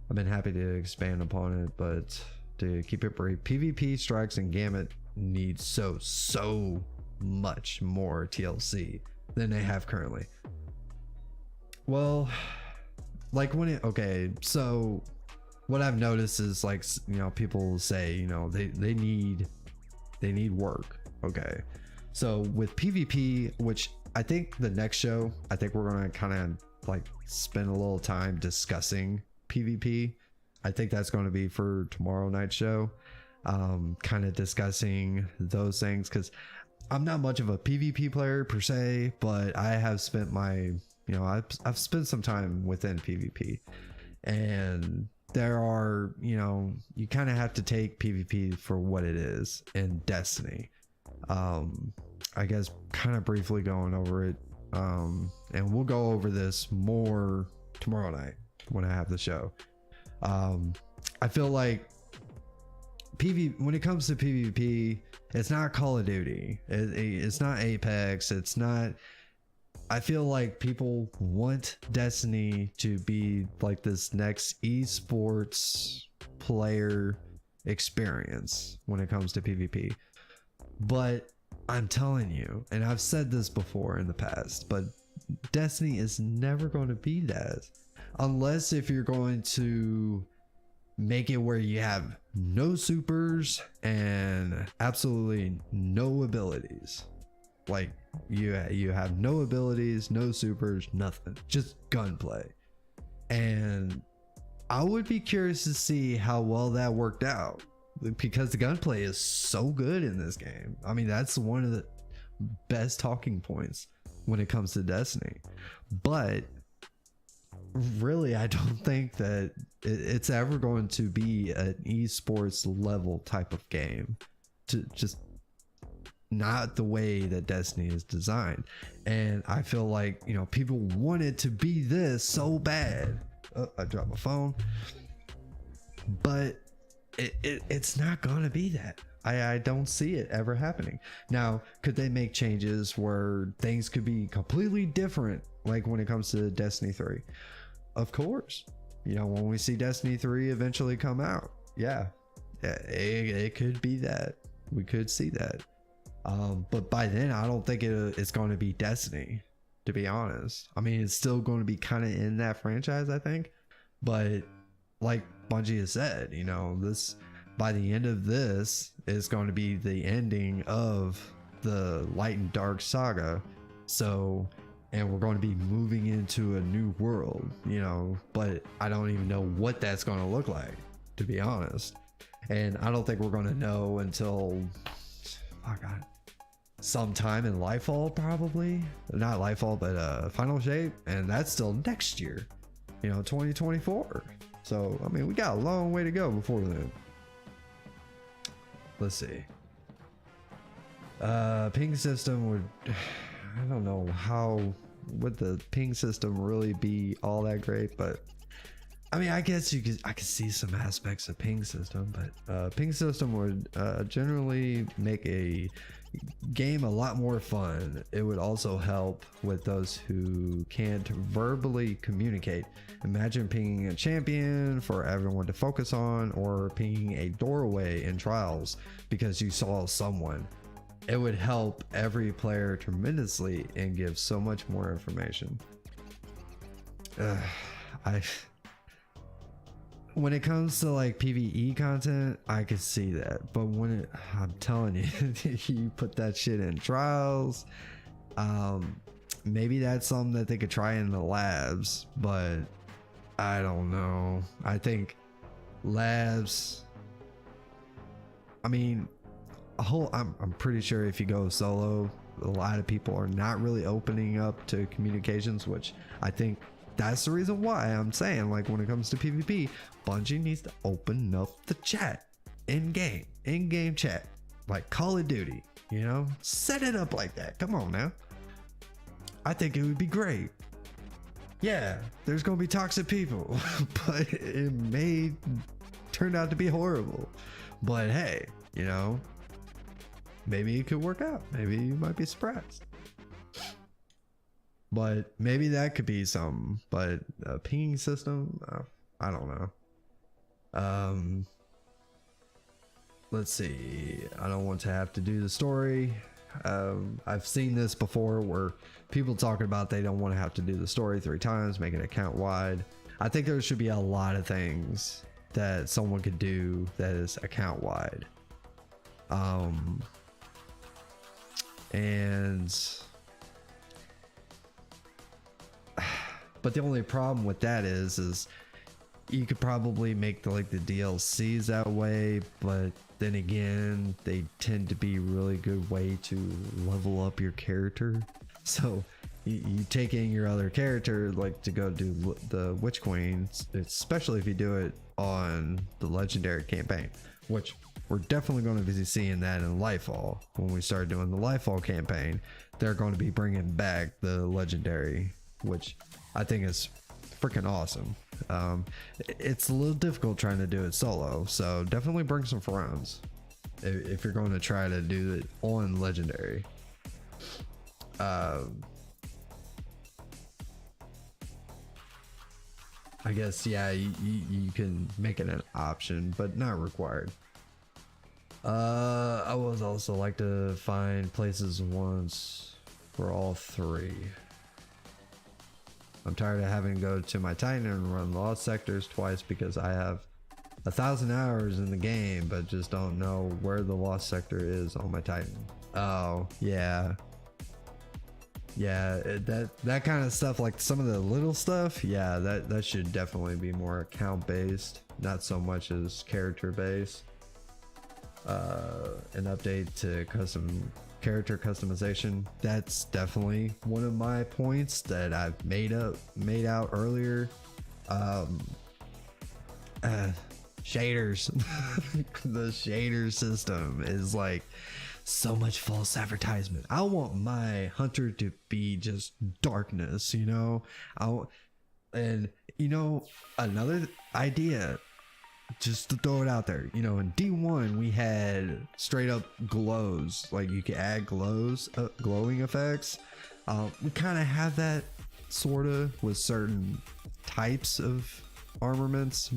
I've been happy to expand upon it, but to keep it brief, PvP strikes and gamut need so much more TLC than they have currently. Well, like when it, okay, so what I've noticed is like, you know, people say, you know, they need work. Okay, so with PvP, which I think the next show, I think we're gonna kind of like spend a little time discussing PvP. I think that's going to be for tomorrow night's show, kind of discussing those things, because I'm not much of a PvP player per se, but I have spent my You know, I've spent some time within PvP, and there are, you know, you kind of have to take PvP for what it is in Destiny. I guess kind of briefly going over it, and we'll go over this more tomorrow night when I have the show. I feel like when it comes to PvP, it's not Call of Duty, it's not Apex, it's not. I feel like people want Destiny to be like this next esports player experience when it comes to PvP. But I'm telling you, and I've said this before in the past, but Destiny is never going to be that. Unless if you're going to make it where you have no supers and absolutely no abilities. Like you have no abilities, no supers, nothing, just gunplay. And I would be curious to see how well that worked out, because the gunplay is so good in this game. I mean, that's one of the best talking points when it comes to Destiny. But really, I don't think that it's ever going to be an esports level type of game. To just not the way that Destiny is designed. And I feel like, you know, people want it to be this so bad. Oh, I dropped my phone. But it's not gonna be that. I don't see it ever happening. Now, could they make changes where things could be completely different, like when it comes to Destiny 3? Of course. You know, when we see Destiny 3 eventually come out, yeah, it could be that. We could see that. But by then, I don't think it's going to be Destiny, to be honest. I mean, it's still going to be kind of in that franchise, I think. But like Bungie has said, you know, this, by the end of this, is going to be the ending of the Light and Dark saga. So, and we're going to be moving into a new world, you know, but I don't even know what that's going to look like, to be honest. And I don't think we're going to know until, oh God, sometime in Lightfall, probably. Not Lightfall, but Final Shape, and that's still next year, you know, 2024. So I mean, we got a long way to go before then. Let's see. Ping system would, I don't know how would the ping system really be all that great, but I mean, I guess I could see some aspects of ping system, but ping system would generally make a game a lot more fun. It would also help with those who can't verbally communicate. Imagine pinging a champion for everyone to focus on, or pinging a doorway in Trials because you saw someone. It would help every player tremendously and give so much more information. When it comes to like PvE content, I could see that, but when I'm telling you, you put that shit in Trials, maybe that's something that they could try in the labs, but I don't know. I think labs, I mean, I'm pretty sure if you go solo, a lot of people are not really opening up to communications, which I think that's the reason why I'm saying, like, when it comes to PvP, Bungie needs to open up the chat in-game chat, like Call of Duty, you know, set it up like that. Come on now. I think it would be great. Yeah, there's gonna be toxic people, but it may turn out to be horrible. But hey, you know, maybe it could work out. Maybe you might be surprised. But maybe that could be some. But a pinging system, I don't know. Let's see. I don't want to have to do the story. I've seen this before where people talking about they don't want to have to do the story 3 times, make it account wide. I think there should be a lot of things that someone could do that is account wide. But the only problem with that is you could probably make the DLCs that way, but then again, they tend to be really good way to level up your character. So, you take in your other character like to go do the Witch Queen, especially if you do it on the legendary campaign, which we're definitely going to be seeing that in Lightfall. When we start doing the Lightfall campaign, they're going to be bringing back the legendary, which I think is freaking awesome. It's a little difficult trying to do it solo, so definitely bring some friends if you're going to try to do it on legendary. I guess, yeah, you can make it an option, but not required. I would also like to find places once for all three. I'm tired of having to go to my Titan and run lost sectors twice because I have 1,000 hours in the game, but just don't know where the lost sector is on my Titan. Oh, yeah. Yeah, that kind of stuff, like some of the little stuff, yeah, that should definitely be more account based, not so much as character based. An update to character customization, that's definitely one of my points that I've made out earlier. Shaders. The shader system is like so much false advertisement. I want my hunter to be just darkness, you know. And you know, another idea, just to throw it out there, you know, in D1 we had straight up glows, like you could add glowing effects. We kind of have that sort of with certain types of armaments,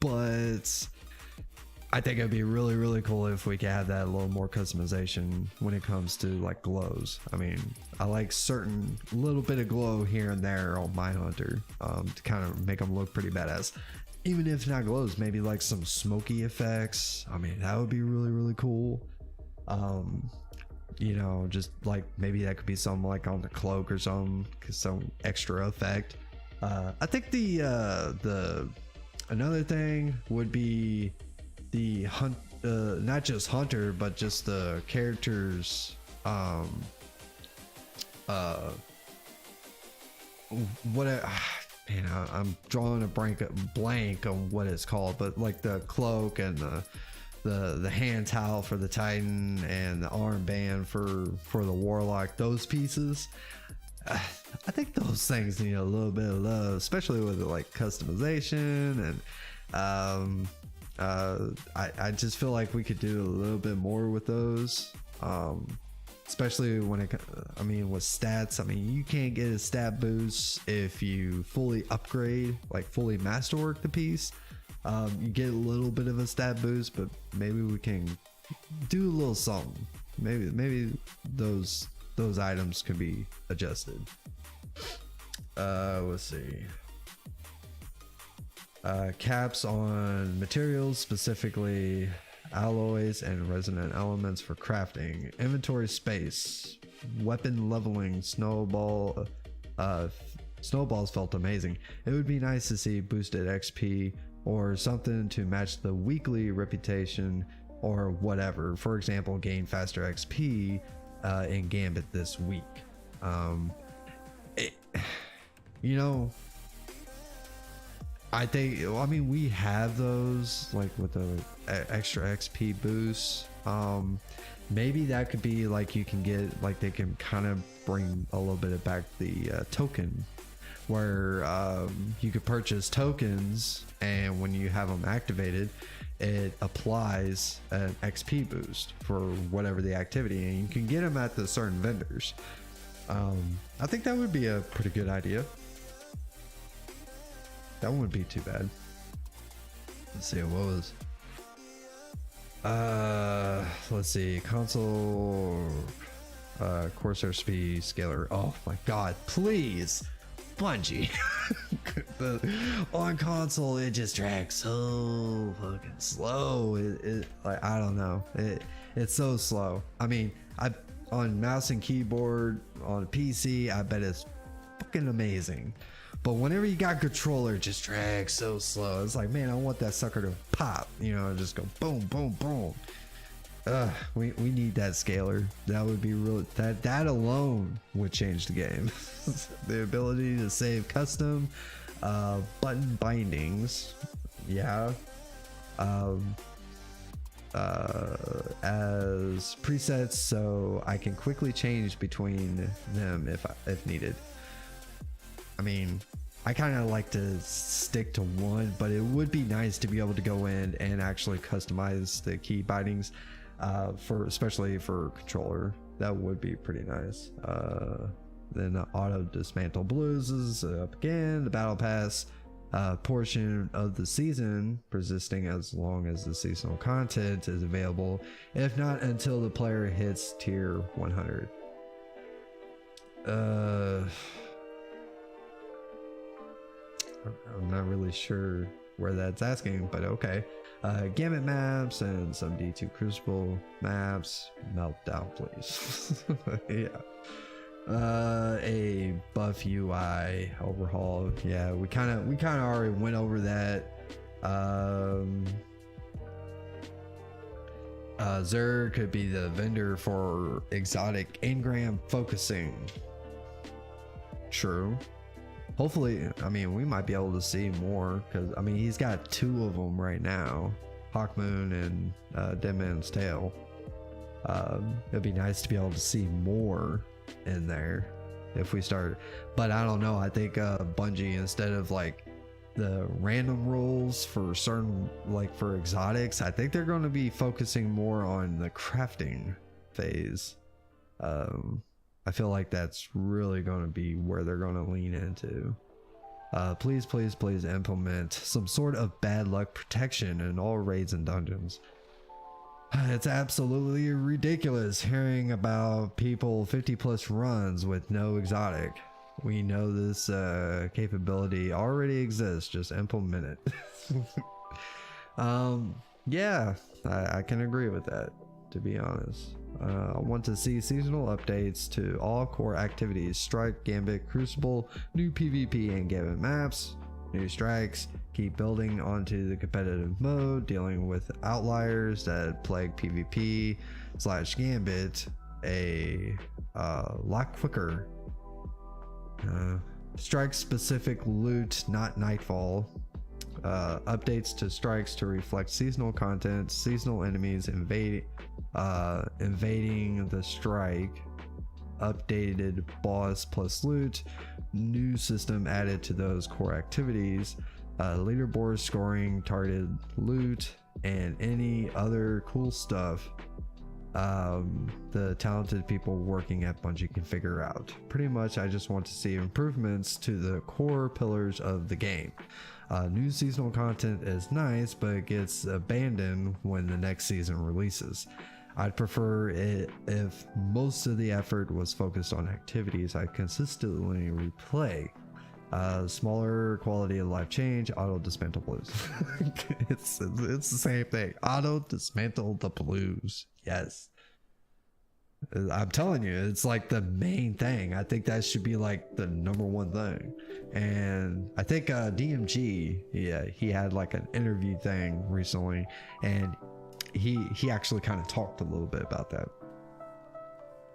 but I think it'd be really, really cool if we could have that a little more customization when it comes to like glows. I mean, I like certain little bit of glow here and there on my hunter, to kind of make them look pretty badass. Even if not glows, maybe like some smoky effects. I mean, that would be really, really cool. You know, just like maybe that could be something like on the cloak or something, some extra effect. I think the another thing would be the not just hunter, but just the characters, man, I'm drawing a blank on what it's called, but like the cloak and the hand towel for the Titan and the armband for the Warlock, those pieces, I think those things need a little bit of love, especially with like customization. And I just feel like we could do a little bit more with those, especially when with stats. I mean, you can't get a stat boost if you fully upgrade, like fully masterwork the piece. You get a little bit of a stat boost, but maybe we can do a little something. Maybe those items could be adjusted. Let's see. Caps on materials, specifically alloys and resonant elements for crafting. Inventory space, weapon leveling, snowballs felt amazing. It would be nice to see boosted XP or something to match the weekly reputation or whatever. For example, gain faster XP in Gambit this week. You know, I think, I mean, we have those like with the extra XP boosts. Maybe that could be like, you can get like, they can kind of bring a little bit of back the token, where you could purchase tokens, and when you have them activated, it applies an XP boost for whatever the activity, and you can get them at the certain vendors. I think that would be a pretty good idea. That wouldn't be too bad. Let's see, what was let's see, console Corsair speed scaler. Oh my god, please, Bungie. On console it just drags so fucking slow. It like, I don't know, it's so slow. I mean, on mouse and keyboard on PC, I bet it's fucking amazing. But whenever you got controller, it just drags so slow. It's like, man, I want that sucker to pop, you know, just go boom, boom, boom. We need that scaler. That would be real. That alone would change the game. The ability to save custom button bindings, yeah, as presets, so I can quickly change between them if needed. I mean, I kind of like to stick to one, but it would be nice to be able to go in and actually customize the key bindings, especially for controller. That would be pretty nice. Then the auto dismantle blues is up again. The battle pass portion of the season persisting as long as the seasonal content is available, if not until the player hits tier 100. I'm not really sure where that's asking, but okay. Gambit maps and some D2 Crucible maps. Meltdown, please. Yeah. A buff UI overhaul. Yeah, we kind of already went over that. Zer could be the vendor for exotic engram focusing. True. Hopefully, I mean, we might be able to see more, because I mean, he's got 2 of them right now, Hawkmoon and Dead Man's Tail. It'd be nice to be able to see more in there if we start, but I don't know. I think Bungie, instead of like the random rolls for certain, like for exotics, I think they're going to be focusing more on the crafting phase. I feel like that's really going to be where they're going to lean into. Please implement some sort of bad luck protection in all raids and dungeons. It's absolutely ridiculous hearing about people 50+ runs with no exotic. We know this capability already exists, just implement it. Yeah, I can agree with that, to be honest. I want to see seasonal updates to all core activities: Strike, Gambit, Crucible, new PvP and Gambit maps, new strikes. Keep building onto the competitive mode, dealing with outliers that plague PvP/Gambit a lot quicker. Strike specific loot, not nightfall. Updates to strikes to reflect seasonal content, seasonal enemies invading the strike, updated boss plus loot, new system added to those core activities, leaderboard scoring, targeted loot, and any other cool stuff the talented people working at Bungie can figure out. Pretty much, I just want to see improvements to the core pillars of the game. New seasonal content is nice, but it gets abandoned when the next season releases. I'd prefer it if most of the effort was focused on activities I consistently replay. Smaller quality of life change, auto dismantle blues. it's the same thing. Auto dismantle the blues. Yes. I'm telling you, it's like the main thing. I think that should be like the #1 thing. And I think DMG, yeah, he had like an interview thing recently, and he actually kind of talked a little bit about that.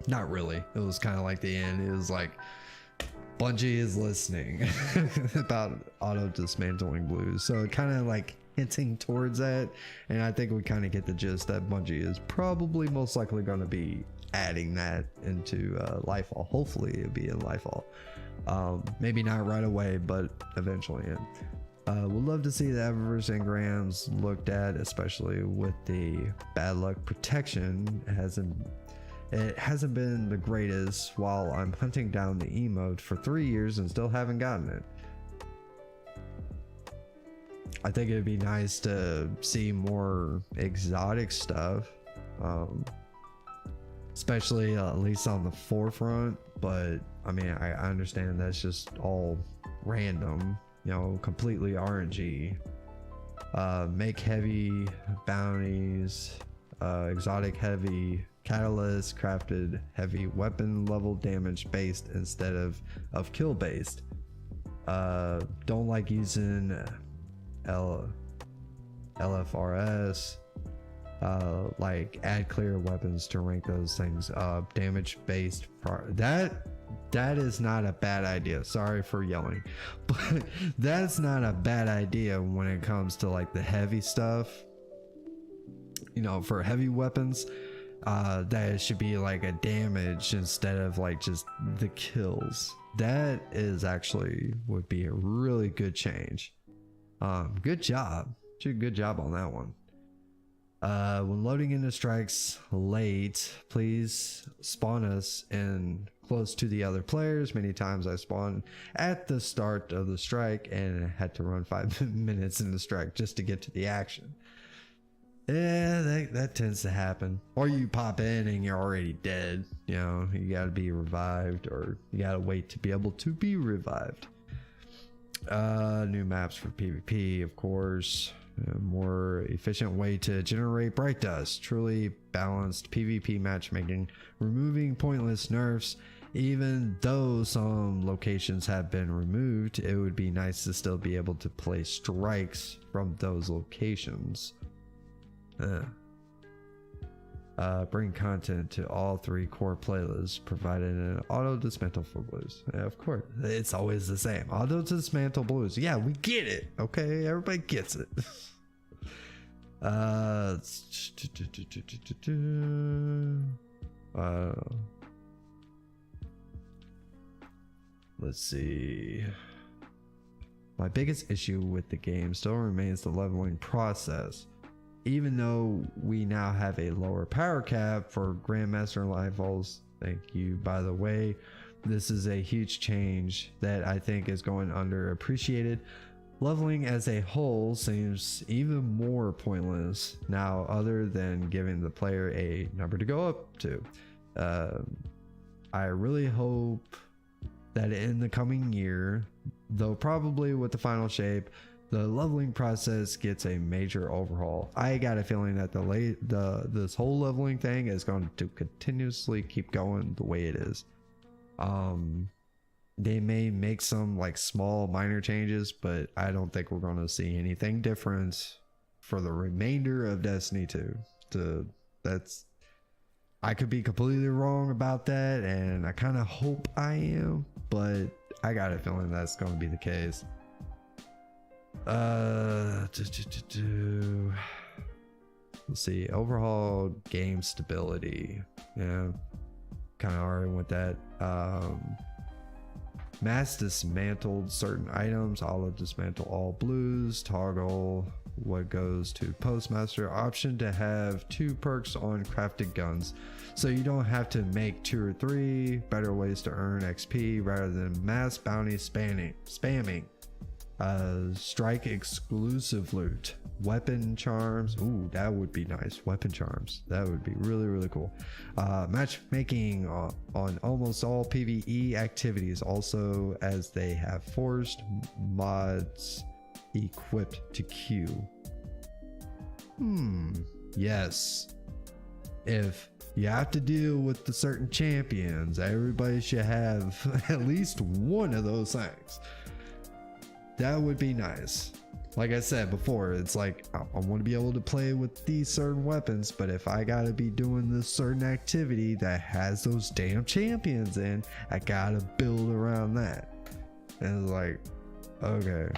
Not really. It was kind of like the end. It was like, Bungie is listening about auto dismantling blues. So kind of like hinting towards that. And I think we kind of get the gist that Bungie is probably most likely going to be adding that into Lightfall. Hopefully it'll be in Lightfall. Maybe not right away, but eventually in. Would love to see the Eververse engrams looked at, especially with the bad luck protection. It hasn't been the greatest while I'm hunting down the emote for 3 years and still haven't gotten it. I think it'd be nice to see more exotic stuff, especially at least on the forefront. But I mean, I understand that's just all random, you know, completely RNG. Make heavy bounties, exotic heavy catalyst, crafted heavy weapon level damage based instead of kill based. Don't like using LFRS. like add clear weapons to rank those things up. Damage based that is not a bad idea. Sorry for yelling, but that's not a bad idea when it comes to like the heavy stuff. You know, for heavy weapons, that it should be like a damage instead of like just the kills. That is actually would be a really good change. Good job. Good job on that one. When loading into strikes late, please spawn us in close to the other players. Many times I spawned at the start of the strike and had to run 5 minutes in the strike just to get to the action. Yeah, that tends to happen. Or you pop in and you're already dead. You know, you gotta be revived, or you gotta wait to be able to be revived. New maps for PvP, of course. A more efficient way to generate bright dust. Truly balanced PvP matchmaking, removing pointless nerfs. Even though some locations have been removed, it would be nice to still be able to play strikes from those locations. Bring content to all 3 core playlists, provided an auto dismantle for blues. Yeah, of course, it's always the same. Auto dismantle blues. Yeah, we get it. Okay, everybody gets it. Let's see. My biggest issue with the game still remains the leveling process. Even though we now have a lower power cap for Grandmaster levels, thank you by the way, this is a huge change that I think is going underappreciated. Leveling as a whole seems even more pointless now, other than giving the player a number to go up to. I really hope that in the coming year, though probably with the final shape, the leveling process gets a major overhaul. I got a feeling that this whole leveling thing is going to continuously keep going the way it is. They may make some like small minor changes, but I don't think we're going to see anything different for the remainder of Destiny 2. I could be completely wrong about that, and I kind of hope I am, but I got a feeling that's going to be the case. Let's see, overhaul game stability. Yeah, kind of already went that. Mass dismantled certain items. Auto dismantle all blues. Toggle what goes to postmaster. Option to have 2 perks on crafted guns, so you don't have to make 2 or 3. Better ways to earn XP rather than mass bounty spamming. Strike exclusive loot. Weapon charms. Ooh, that would be nice. Weapon charms. That would be really cool. Matchmaking on almost all PvE activities, also, as they have forced mods equipped to queue. Yes. If you have to deal with the certain champions, everybody should have at least one of those things. That would be nice. Like I said before, it's like I want to be able to play with these certain weapons, but if I gotta be doing this certain activity that has those damn champions in, I gotta build around that. And it's like, okay.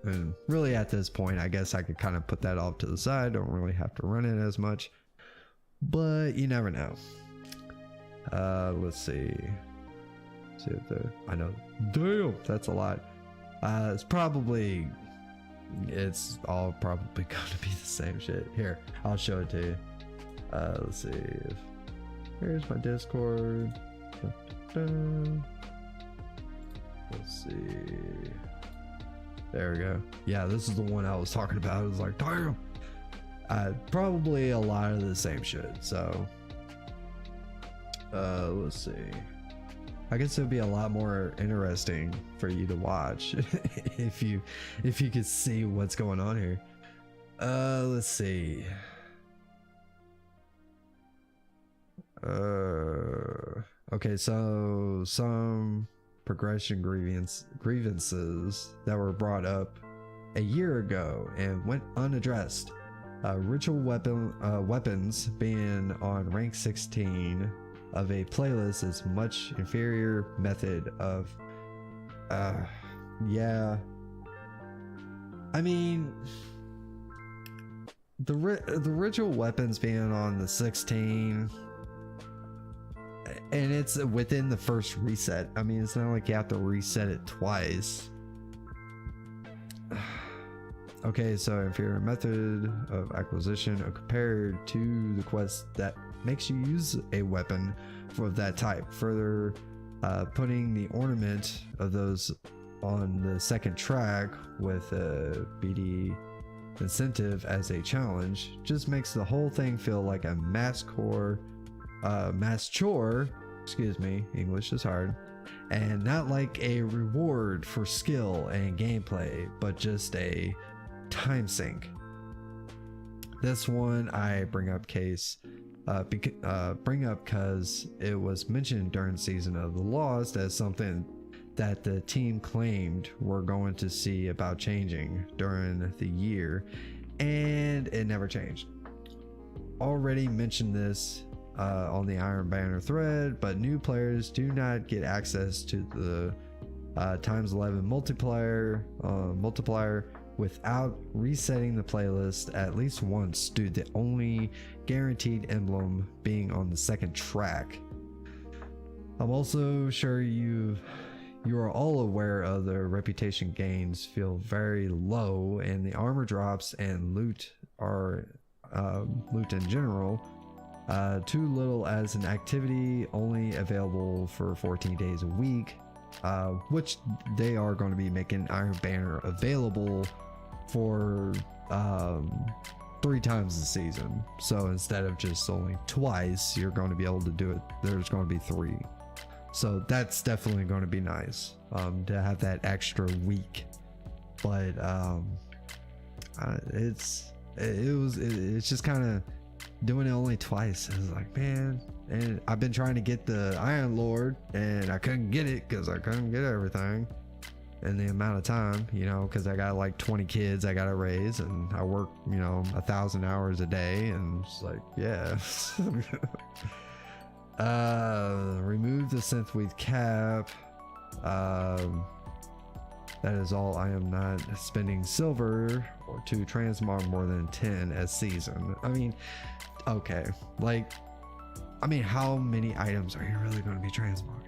And really at this point, I guess I could kind of put that off to the side. Don't really have to run it as much, but you never know. Let's see. See if I know. Damn, that's a lot. It's all probably gonna be the same shit. Here, I'll show it to you. Let's see. Here's my Discord. Let's see. There we go. Yeah, this is the one I was talking about. It was like, damn. Probably a lot of the same shit. So, let's see. I guess it would be a lot more interesting for you to watch if you could see what's going on here. Let's see. Okay, so some progression grievances that were brought up a year ago and went unaddressed. Ritual weapons being on rank 16 of a playlist is much inferior method of yeah, I mean, the ritual weapons being on the 16, and it's within the first reset. I mean, it's not like you have to reset it twice. Okay, so inferior method of acquisition compared to the quest that makes you use a weapon of that type. Further, putting the ornament of those on the second track with a BD incentive as a challenge just makes the whole thing feel like a mass chore, excuse me, English is hard, and not like a reward for skill and gameplay, but just a time sink. This one I bring up because it was mentioned during Season of the Lost as something that the team claimed we're going to see about changing during the year, and it never changed. Already mentioned this on the Iron Banner thread, but new players do not get access to the times 11 multiplier without resetting the playlist at least once due to the only guaranteed emblem being on the second track. I'm also sure you are all aware of the reputation gains feel very low, and the armor drops and loot are loot in general too little as an activity only available for 14 days a week, which they are going to be making Iron Banner available for 3 times the season. So instead of just only twice, you're going to be able to do it. There's going to be 3. So that's definitely going to be nice to have that extra week. But it's just kind of doing it only twice. It's like, man, and I've been trying to get the Iron Lord and I couldn't get it because I couldn't get everything in the amount of time, you know, because I got like 20 kids I gotta raise and I work, you know, 1,000 hours a day, and it's like, yeah. Remove the synthweed cap. That is all. I am not spending silver or to transmog more than 10 a season. I mean, okay, like, I mean, how many items are you really going to be transmogging?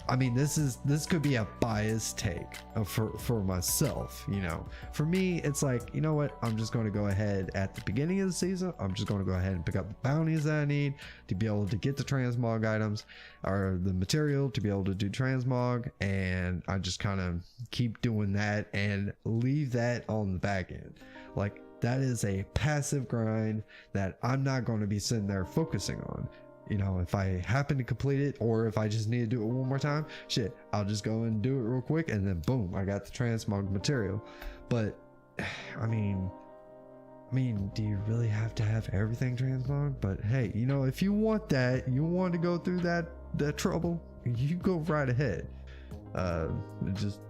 I mean, this could be a biased take for myself, you know. For me, it's like, you know what? I'm just going to go ahead at the beginning of the season. I'm just going to go ahead and pick up the bounties that I need to be able to get the transmog items or the material to be able to do transmog, and I just kind of keep doing that and leave that on the back end. Like, that is a passive grind that I'm not going to be sitting there focusing on. You know, if I happen to complete it, or if I just need to do it one more time, shit, I'll just go and do it real quick, and then boom, I got the transmog material. But I mean, do you really have to have everything transmogged? But hey, you know, if you want that, you want to go through that trouble, you go right ahead. Just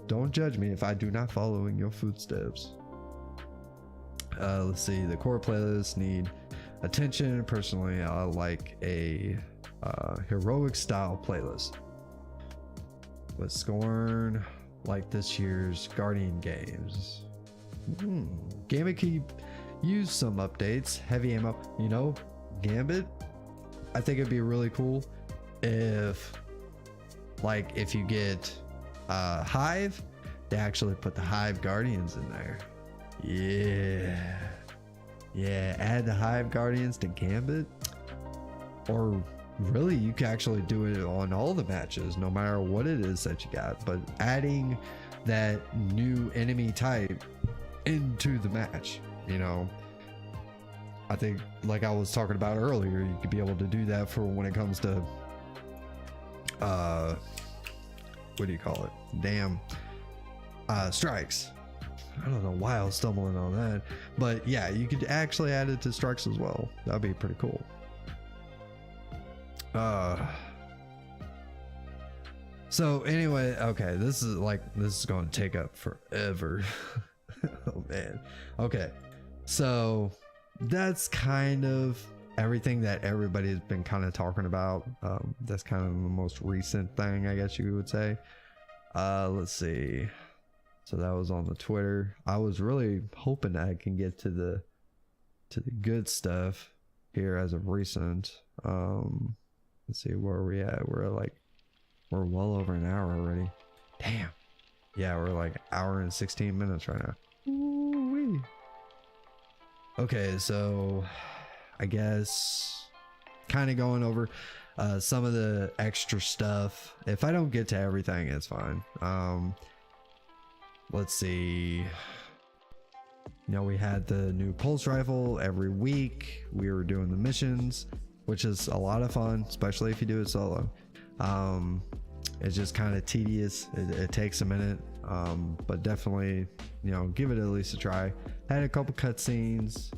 don't judge me if I do not follow in your footsteps. Let's see, the core playlists need attention. Personally, I like a heroic style playlist with Scorn, like this year's Guardian games. Gambit could use some updates. Heavy ammo, you know, Gambit, I think it'd be really cool if, like, if you get Hive, they actually put the Hive Guardians in there. Yeah, add the Hive Guardians to Gambit. Or really, you can actually do it on all the matches, no matter what it is that you got, but adding that new enemy type into the match, you know. I think, like I was talking about earlier, you could be able to do that for when it comes to what do you call it? Damn, strikes. I don't know why I was stumbling on that, but yeah, you could actually add it to strikes as well. That'd be pretty cool. So anyway, okay, this is going to take up forever. Oh man. Okay, so that's kind of everything that everybody's been kind of talking about. That's kind of the most recent thing, I guess you would say. Let's see. So that was on the Twitter. I was really hoping I can get to the good stuff here as of recent. Let's see, where are we at? We're well over an hour already. Damn. Yeah, we're like an hour and 16 minutes right now. Ooh-wee. Okay, so I guess kind of going over some of the extra stuff. If I don't get to everything, it's fine. Let's see. You know, we had the new pulse rifle every week. We were doing the missions, which is a lot of fun, especially if you do it solo. It's just kind of tedious. It takes a minute, but definitely, you know, give it at least a try. Had a couple cutscenes.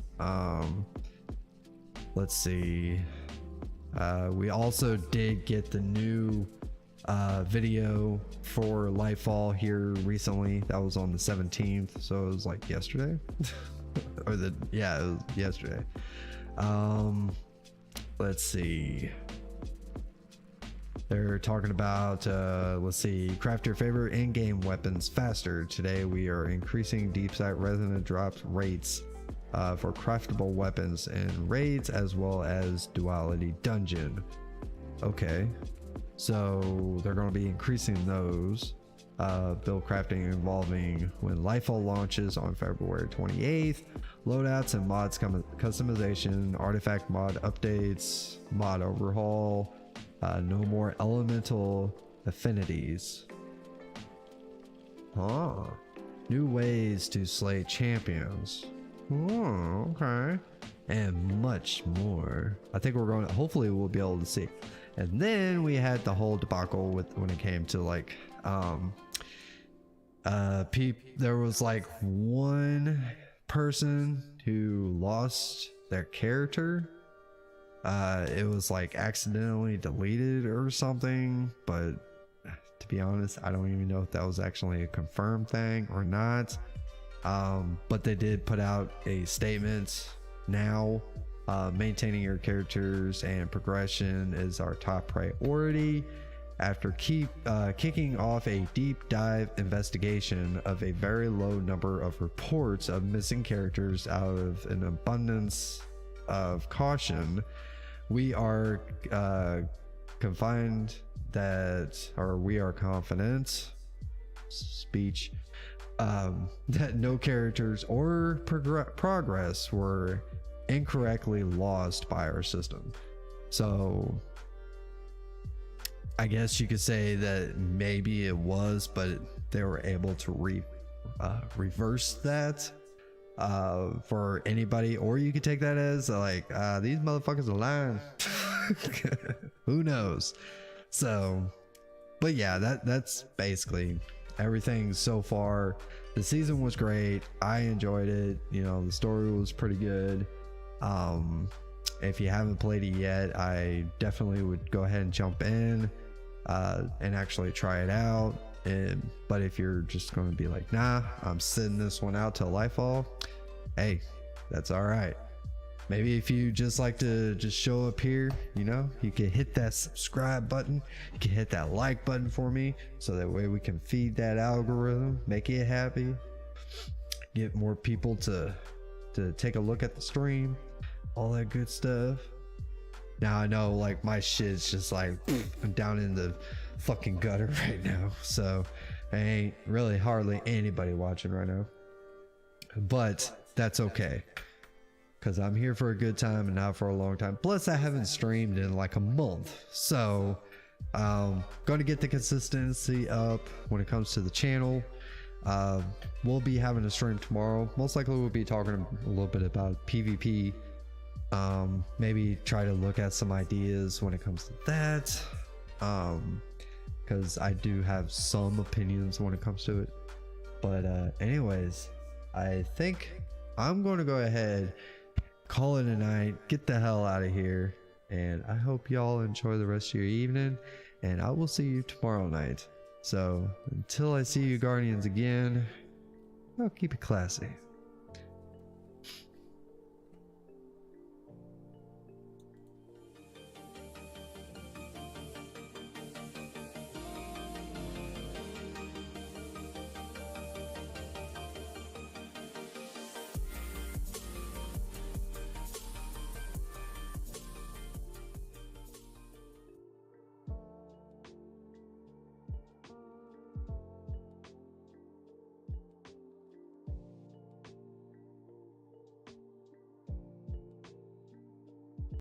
Let's see. We also did get the new video for Lightfall here recently. That was on the 17th, so it was like yesterday. Or it was yesterday. Let's see. They're talking about let's see, craft your favorite in-game weapons faster. Today we are increasing deep sight resonant drops rates for craftable weapons in raids as well as duality dungeon. Okay, so they're going to be increasing those. Build crafting involving when Lightfall launches on February 28th. Loadouts and mods customization, artifact mod updates, mod overhaul. No more elemental affinities. New ways to slay champions. Oh, okay. And much more. I think we're going to, hopefully we'll be able to see. And then we had the whole debacle with when it came to like there was like one person who lost their character. It was like accidentally deleted or something, but to be honest, I don't even know if that was actually a confirmed thing or not. But they did put out a statement now. Maintaining your characters and progression is our top priority. After kicking off a deep dive investigation of a very low number of reports of missing characters out of an abundance of caution, we are confident that no characters or progress were incorrectly lost by our system. So I guess you could say that maybe it was, but they were able to reverse that for anybody, or you could take that as like these motherfuckers are lying. Who knows? So, but yeah, that's basically everything so far. The season was great. I enjoyed it. You know, the story was pretty good. If you haven't played it yet, I definitely would go ahead and jump in and actually try it out. But if you're just going to be like, nah, I'm sitting this one out till Lightfall, hey, that's all right. Maybe if you just like to just show up here, you know, you can hit that subscribe button, you can hit that like button for me, so that way we can feed that algorithm, make it happy, get more people to take a look at the stream, all that good stuff. Now I know like my shit's just like I'm down in the fucking gutter right now, so I ain't really hardly anybody watching right now, but that's okay, because I'm here for a good time and not for a long time. Plus I haven't streamed in like a month, so going to get the consistency up when it comes to the channel. We'll be having a stream tomorrow. Most likely we'll be talking a little bit about PvP. Maybe try to look at some ideas when it comes to that, because I do have some opinions when it comes to it. But anyways, I think I'm going to go ahead, call it a night, get the hell out of here, and I hope y'all enjoy the rest of your evening. and I will see you tomorrow night. So until I see you Guardians again, I'll keep it classy.